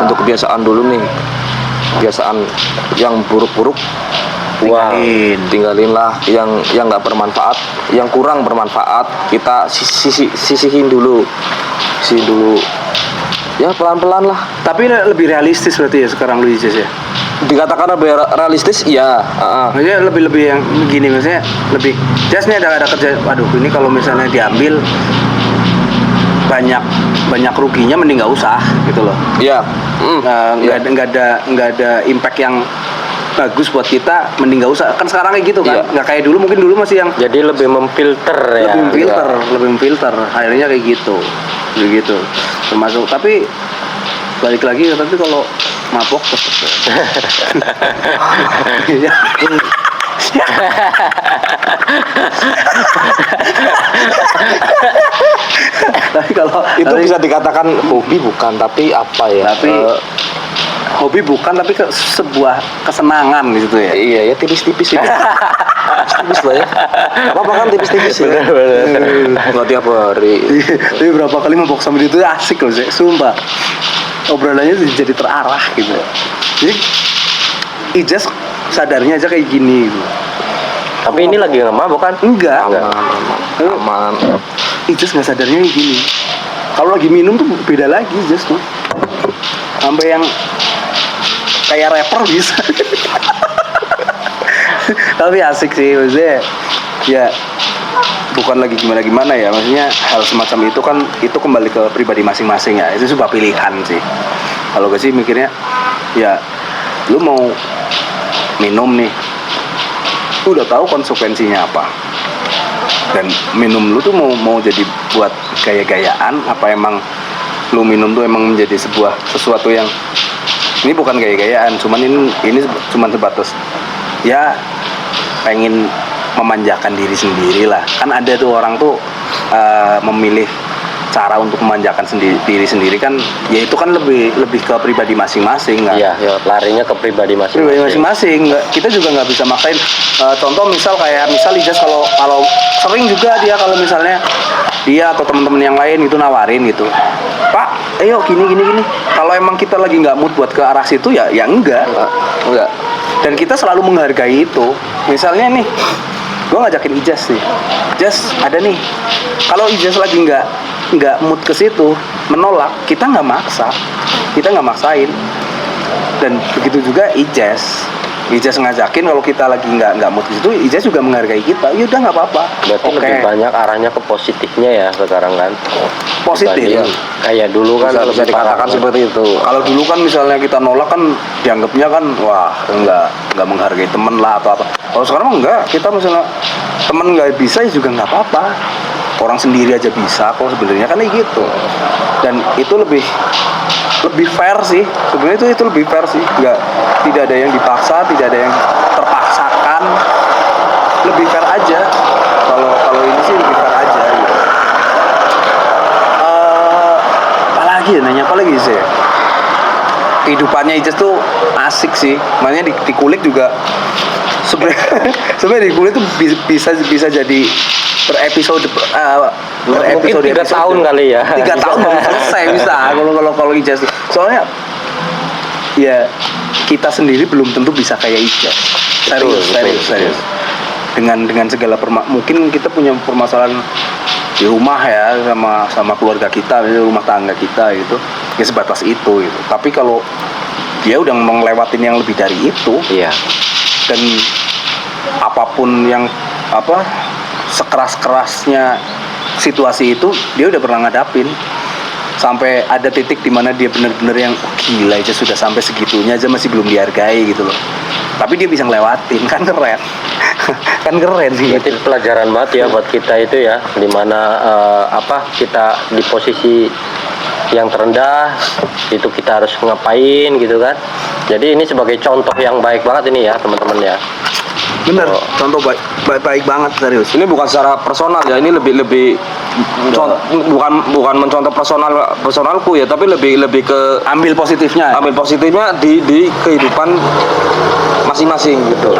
[SPEAKER 3] bentuk kebiasaan dulu nih. Kebiasaan yang buruk-buruk tinggalin lah, yang nggak bermanfaat, yang kurang bermanfaat kita sisihin dulu ya, pelan-pelan lah.
[SPEAKER 2] Tapi lebih realistis berarti ya sekarang lu Ijaz ya.
[SPEAKER 3] Dikatakan lebih realistis ya.
[SPEAKER 2] Maksudnya lebih yang gini, maksudnya lebih Jas nih ada kerja. Aduh, ini kalau misalnya diambil banyak ruginya, mending nggak usah gitu loh.
[SPEAKER 3] Iya.
[SPEAKER 2] Nggak ada impact yang bagus buat kita, mending nggak usah. Kan sekarang kayak gitu kan,
[SPEAKER 3] Iya.
[SPEAKER 2] nggak kayak dulu. Mungkin dulu masih yang
[SPEAKER 1] Jadi lebih memfilter ya.
[SPEAKER 2] lebih memfilter. Akhirnya kayak gitu. Termasuk, tapi balik lagi, tapi kalau mabok tetap ya. Tapi kalau
[SPEAKER 3] Itu bisa dikatakan hobi bukan, tapi apa ya?
[SPEAKER 2] tapi hobi bukan, tapi sebuah kesenangan gitu ya.
[SPEAKER 3] Iya ya, tipis-tipis ya. Tipis lah ya. Apa kan tipis-tipis ya. Nggak tiap hari.
[SPEAKER 2] Tapi berapa kali mabok sama dia itu asik loh sih, sumpah. Obrolannya jadi terarah gitu. Jadi Ijas sadarnya aja kayak gini gitu.
[SPEAKER 1] Tapi ini lagi nggak mabok kan?
[SPEAKER 2] Enggak.
[SPEAKER 3] Aman.
[SPEAKER 2] Ijas nggak sadarnya kayak gini. Kalau lagi minum tuh beda lagi Ijas tuh. Sampai yang kayak rapper bisa. Tapi asik sih maksudnya. Ya bukan lagi gimana ya, maksudnya hal semacam itu kan itu kembali ke pribadi masing-masing ya. Itu sebuah pilihan sih. Kalau gue sih mikirnya ya lu mau minum nih, lu udah tahu konsekuensinya apa. Dan minum lu tuh mau jadi buat gaya-gayaan apa emang lu minum tuh emang menjadi sesuatu yang ini bukan gaya-gayaan, cuman ini cuman sebatas ya pengen memanjakan diri sendiri lah. Kan ada tuh orang tuh memilih cara untuk memanjakan diri sendiri kan, ya itu kan lebih ke pribadi masing-masing kan.
[SPEAKER 1] Iya, ya, larinya ke pribadi
[SPEAKER 2] Pribadi
[SPEAKER 1] masing-masing.
[SPEAKER 2] masing-masing. Kita juga nggak bisa maksain. Contoh misal Ijas kalau sering juga dia kalau misalnya dia atau teman-teman yang lain itu nawarin gitu, Pak, ayo gini. Kalau emang kita lagi nggak mood buat ke arah situ ya enggak. Dan kita selalu menghargai itu. Misalnya nih, gue ngajakin Ijas nih, Ijas ada nih. Kalau Ijas lagi nggak mood ke situ, menolak, kita nggak maksain. Dan begitu juga Ijas ngajakin, kalau kita lagi nggak mood ke situ, Ijas juga menghargai kita. Ya udah nggak apa-apa.
[SPEAKER 1] Berarti lebih banyak arahnya ke positifnya ya sekarang kan.
[SPEAKER 2] Positif.
[SPEAKER 1] Dibanding kayak dulu kan
[SPEAKER 3] Bisa
[SPEAKER 1] lebih
[SPEAKER 3] dikatakan
[SPEAKER 1] parah.
[SPEAKER 3] seperti itu.
[SPEAKER 2] Kalau dulu kan misalnya kita nolak kan dianggapnya kan wah nggak menghargai temen lah atau apa. Kalau sekarang mah enggak, kita misalnya temen nggak bisa ya juga nggak apa-apa. Orang sendiri aja bisa kok sebenarnya kan kayak gitu. Dan itu lebih fair sih. Sebenarnya itu lebih fair sih. Tidak ada yang dipaksa, tidak ada yang terpaksakan. Lebih fair aja. Kalau ini sih lebih fair aja gitu. Nanya apa lagi sih? Kehidupannya Ijas tuh asik sih. Makanya di kulik juga sebenarnya di kulik tuh bisa jadi berepisode
[SPEAKER 1] Mungkin 3 tahun kali ya.
[SPEAKER 2] 3 tahun baru selesai bisa kalau Ijas. Soalnya ya kita sendiri belum tentu bisa kayak Ijas. Serius. Dengan segala mungkin kita punya permasalahan di rumah ya sama keluarga kita, rumah tangga kita gitu, ya sebatas itu gitu. Tapi kalau dia udah melewatin yang lebih dari itu,
[SPEAKER 1] Iya.
[SPEAKER 2] dan apapun yang sekeras-kerasnya situasi itu dia udah pernah ngadapin. Sampai ada titik dimana dia bener-bener yang gila aja sudah sampai segitunya aja masih belum dihargai gitu loh. Tapi dia bisa ngelewatin, kan keren. Kan keren sih.
[SPEAKER 1] Berarti pelajaran banget ya buat kita itu ya, dimana kita di posisi yang terendah itu kita harus ngapain gitu kan. Jadi ini sebagai contoh yang baik banget ini ya teman-teman ya.
[SPEAKER 2] Bener, contoh baik banget serius.
[SPEAKER 3] Ini bukan secara personal ya, ini lebih bukan mencontoh personalku ya, tapi lebih ke
[SPEAKER 2] Ambil positifnya.
[SPEAKER 3] ambil positifnya di kehidupan masing-masing gitu.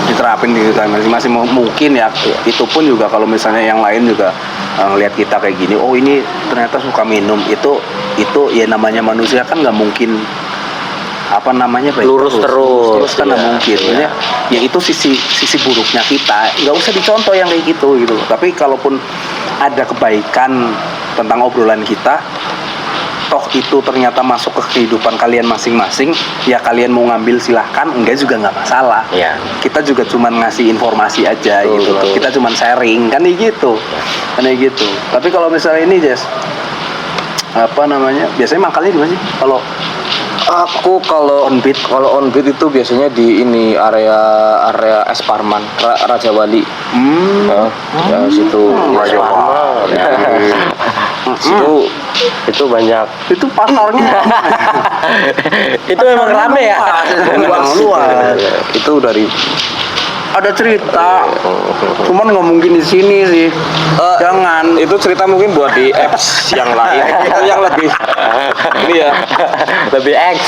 [SPEAKER 2] Diterapin di kehidupan masing-masing mungkin ya. Itu pun juga kalau misalnya yang lain juga ngelihat kita kayak gini, oh ini ternyata suka minum, itu ya namanya manusia kan nggak mungkin baik
[SPEAKER 1] Lurus terus,
[SPEAKER 2] kan nggak
[SPEAKER 1] iya,
[SPEAKER 2] mungkin.
[SPEAKER 1] iya.
[SPEAKER 2] Ya itu sisi buruknya kita, nggak usah dicontoh yang kayak gitu loh. Tapi kalaupun ada kebaikan tentang obrolan kita, toh itu ternyata masuk ke kehidupan kalian masing-masing, ya kalian mau ngambil silahkan, enggak juga nggak masalah.
[SPEAKER 1] Iya.
[SPEAKER 2] Kita juga cuman ngasih informasi aja gitu loh. Kita cuman sharing kan gitu. Tapi kalau misalnya ini Jess, biasanya mangkalnya di mana sih?
[SPEAKER 3] Aku kalau on beat itu biasanya di ini area Es Parman, Raja Wali. Ya situ
[SPEAKER 2] Raja Wali.
[SPEAKER 1] Itu banyak.
[SPEAKER 2] Itu pasarnya.
[SPEAKER 1] Itu memang rame ya.
[SPEAKER 2] Memang luas.
[SPEAKER 3] Itu dari
[SPEAKER 2] ada cerita. Cuman nggak mungkin di sini sih. Jangan.
[SPEAKER 3] Itu cerita mungkin buat di apps yang lain. Itu yang lebih ini ya.
[SPEAKER 1] Lebih X.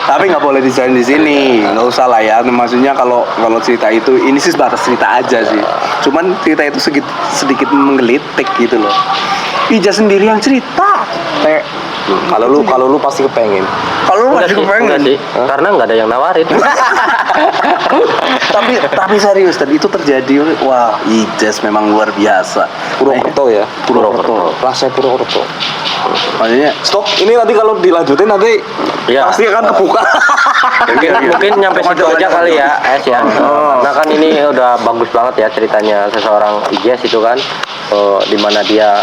[SPEAKER 2] Tapi nggak boleh diceritain di sini. Nggak usah lah ya. Maksudnya kalau cerita itu ini sih sebatas cerita aja sih. Cuman cerita itu sedikit menggelitik gitu loh. Ijaz sendiri yang cerita.
[SPEAKER 3] Kalau lu pasti kepengen.
[SPEAKER 2] Kalau lu
[SPEAKER 1] Enggak
[SPEAKER 2] masih
[SPEAKER 1] sih,
[SPEAKER 2] kepengen.
[SPEAKER 1] enggak sih. Karena nggak ada yang nawarin.
[SPEAKER 2] tapi serius dan itu terjadi. Wah, Ijaz memang luar biasa.
[SPEAKER 3] Purwokerto ya.
[SPEAKER 2] Purwokerto.
[SPEAKER 3] Rasanya Purwokerto.
[SPEAKER 2] Maksudnya
[SPEAKER 3] Stop. Ini nanti kalau dilanjutin nanti
[SPEAKER 1] Iya.
[SPEAKER 3] pasti akan kebuka.
[SPEAKER 1] Mungkin nyampe situ aja kali ya, Es ya. Karena kan ini udah bagus banget ya ceritanya seseorang Ijaz itu kan, dimana dia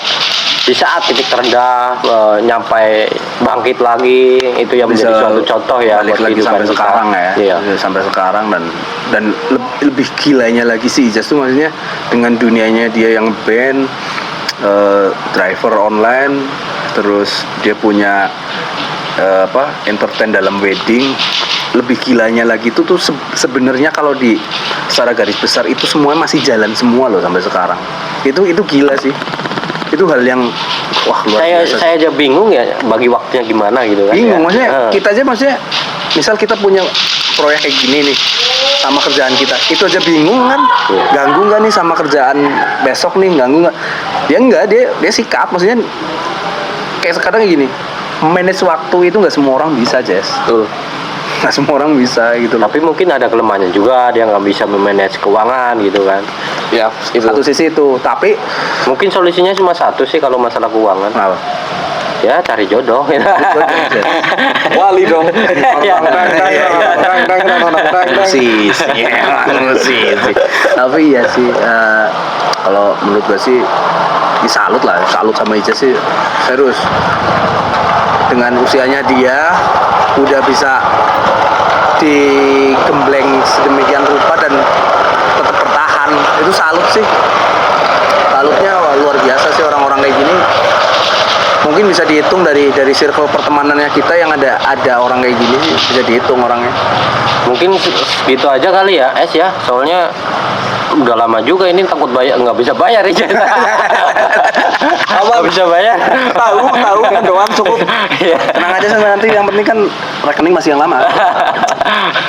[SPEAKER 1] di saat titik terendah nyampai bangkit lagi, itu yang menjadi
[SPEAKER 2] bisa
[SPEAKER 1] suatu contoh ya
[SPEAKER 2] balik
[SPEAKER 1] buat
[SPEAKER 2] lagi
[SPEAKER 1] kehidupan
[SPEAKER 2] sampai
[SPEAKER 1] kita.
[SPEAKER 2] sekarang ya.
[SPEAKER 1] Iya.
[SPEAKER 2] Sampai sekarang dan lebih gilanya lagi sih Ijaz tuh maksudnya dengan dunianya dia yang band, driver online, terus dia punya entertain dalam wedding. Lebih gilanya lagi itu tuh sebenarnya kalau di secara garis besar itu semuanya masih jalan semua loh sampai sekarang. Itu gila sih. Itu hal yang wah luar biasa.
[SPEAKER 1] Saya aja bingung ya bagi waktunya gimana gitu kan.
[SPEAKER 2] Bingung
[SPEAKER 1] ya.
[SPEAKER 2] maksudnya kita aja maksudnya misal kita punya proyek kayak gini nih sama kerjaan kita itu aja bingung kan.
[SPEAKER 1] Iya.
[SPEAKER 2] Ganggu nggak nih sama kerjaan besok nih, ganggu nggak? Dia enggak, dia sikap maksudnya kayak sekarang gini, manage waktu itu nggak semua orang bisa, Jess.
[SPEAKER 1] Betul.
[SPEAKER 2] Nggak semua orang bisa gitu loh.
[SPEAKER 1] Tapi mungkin ada kelemahannya juga, dia nggak bisa memanage keuangan gitu kan.
[SPEAKER 3] Ya, itu.
[SPEAKER 2] Satu sisi itu, tapi
[SPEAKER 1] Mungkin solusinya cuma satu sih kalau masalah keuangan.
[SPEAKER 2] apa?
[SPEAKER 1] Ya cari jodoh.
[SPEAKER 3] Wali dong.
[SPEAKER 1] Iya.
[SPEAKER 2] Musisi, musisi. Tapi iya sih, kalau menurut gue sih, salut sama Ijaz sih, serius. Dengan usianya dia udah bisa digembleng sedemikian rupa dan tetap bertahan, itu salut sih. Salutnya wah, luar biasa sih orang-orang kayak gini. Mungkin bisa dihitung dari circle pertemanannya kita yang ada orang kayak gini sih, bisa dihitung orangnya.
[SPEAKER 1] Mungkin gitu aja kali ya, Es ya. Soalnya udah lama juga ini takut bayar, nggak bisa bayar aja. Nggak bisa bayar.
[SPEAKER 3] Tahu kan doang cukup.
[SPEAKER 1] Iya.
[SPEAKER 2] Tenang aja sampai nanti, yang penting kan rekening masih yang lama.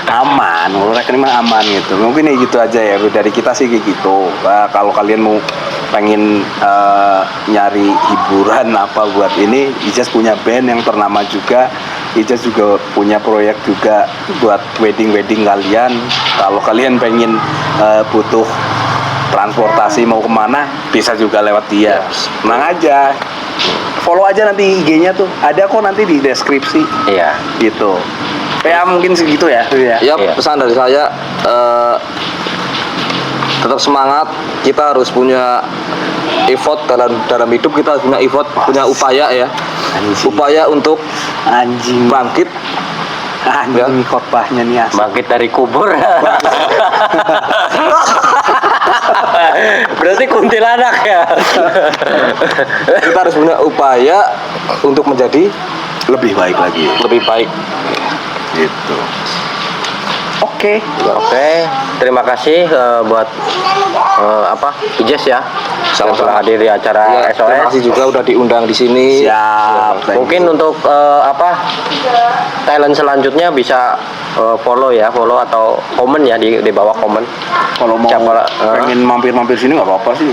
[SPEAKER 2] Aman, kalau rekening mah aman gitu. Mungkin ya gitu aja ya, dari kita sih kayak gitu. Kalau kalian mau pengen nyari hiburan apa buat ini, Ijaz punya band yang ternama juga. Ijaz juga punya proyek juga buat wedding kalian. Kalau kalian pengen butuh transportasi mau kemana, bisa juga lewat dia. Tenang aja, follow aja nanti IG-nya tuh, ada kok nanti di deskripsi
[SPEAKER 1] Iya.
[SPEAKER 2] gitu. Ya mungkin segitu ya.
[SPEAKER 3] Ya,
[SPEAKER 1] Iya.
[SPEAKER 3] pesan dari saya tetap semangat. Kita harus punya effort dalam hidup, kita harus punya effort, punya upaya ya.
[SPEAKER 2] Anjing.
[SPEAKER 3] Upaya untuk
[SPEAKER 2] Anjing,
[SPEAKER 3] bangkit.
[SPEAKER 2] anjing khotbahnya nih asli.
[SPEAKER 1] Bangkit dari kubur. Berarti kuntilanak ya.
[SPEAKER 3] Kita harus punya upaya untuk menjadi
[SPEAKER 2] Lebih baik lagi
[SPEAKER 3] lebih baik.
[SPEAKER 2] gitu. Oke.
[SPEAKER 1] Oke, terima kasih buat Ijaz ya. Yang telah hadir di acara
[SPEAKER 3] Ya, terima
[SPEAKER 1] SOS.
[SPEAKER 3] kasih juga udah diundang di sini.
[SPEAKER 2] Siap.
[SPEAKER 1] Mungkin untuk talent selanjutnya bisa follow atau komen ya di bawah komen.
[SPEAKER 2] Kalau mau pengen mampir-mampir sini nggak apa-apa sih.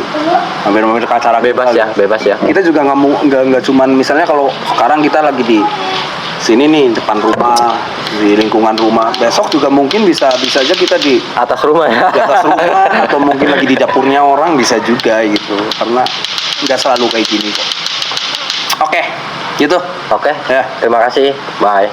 [SPEAKER 2] Mampir-mampir ke acara
[SPEAKER 1] Bebas
[SPEAKER 2] kita.
[SPEAKER 1] ya, bebas ya.
[SPEAKER 2] Kita juga nggak cuman misalnya kalau sekarang kita lagi di sini nih depan rumah, di lingkungan rumah. Besok juga mungkin bisa aja kita di
[SPEAKER 1] Atas rumah ya.
[SPEAKER 2] atas rumah atau mungkin lagi di dapurnya orang, bisa juga gitu. Karena nggak selalu kayak gini kok. Oke, gitu.
[SPEAKER 1] Oke,
[SPEAKER 2] Ya.
[SPEAKER 1] terima kasih. Bye.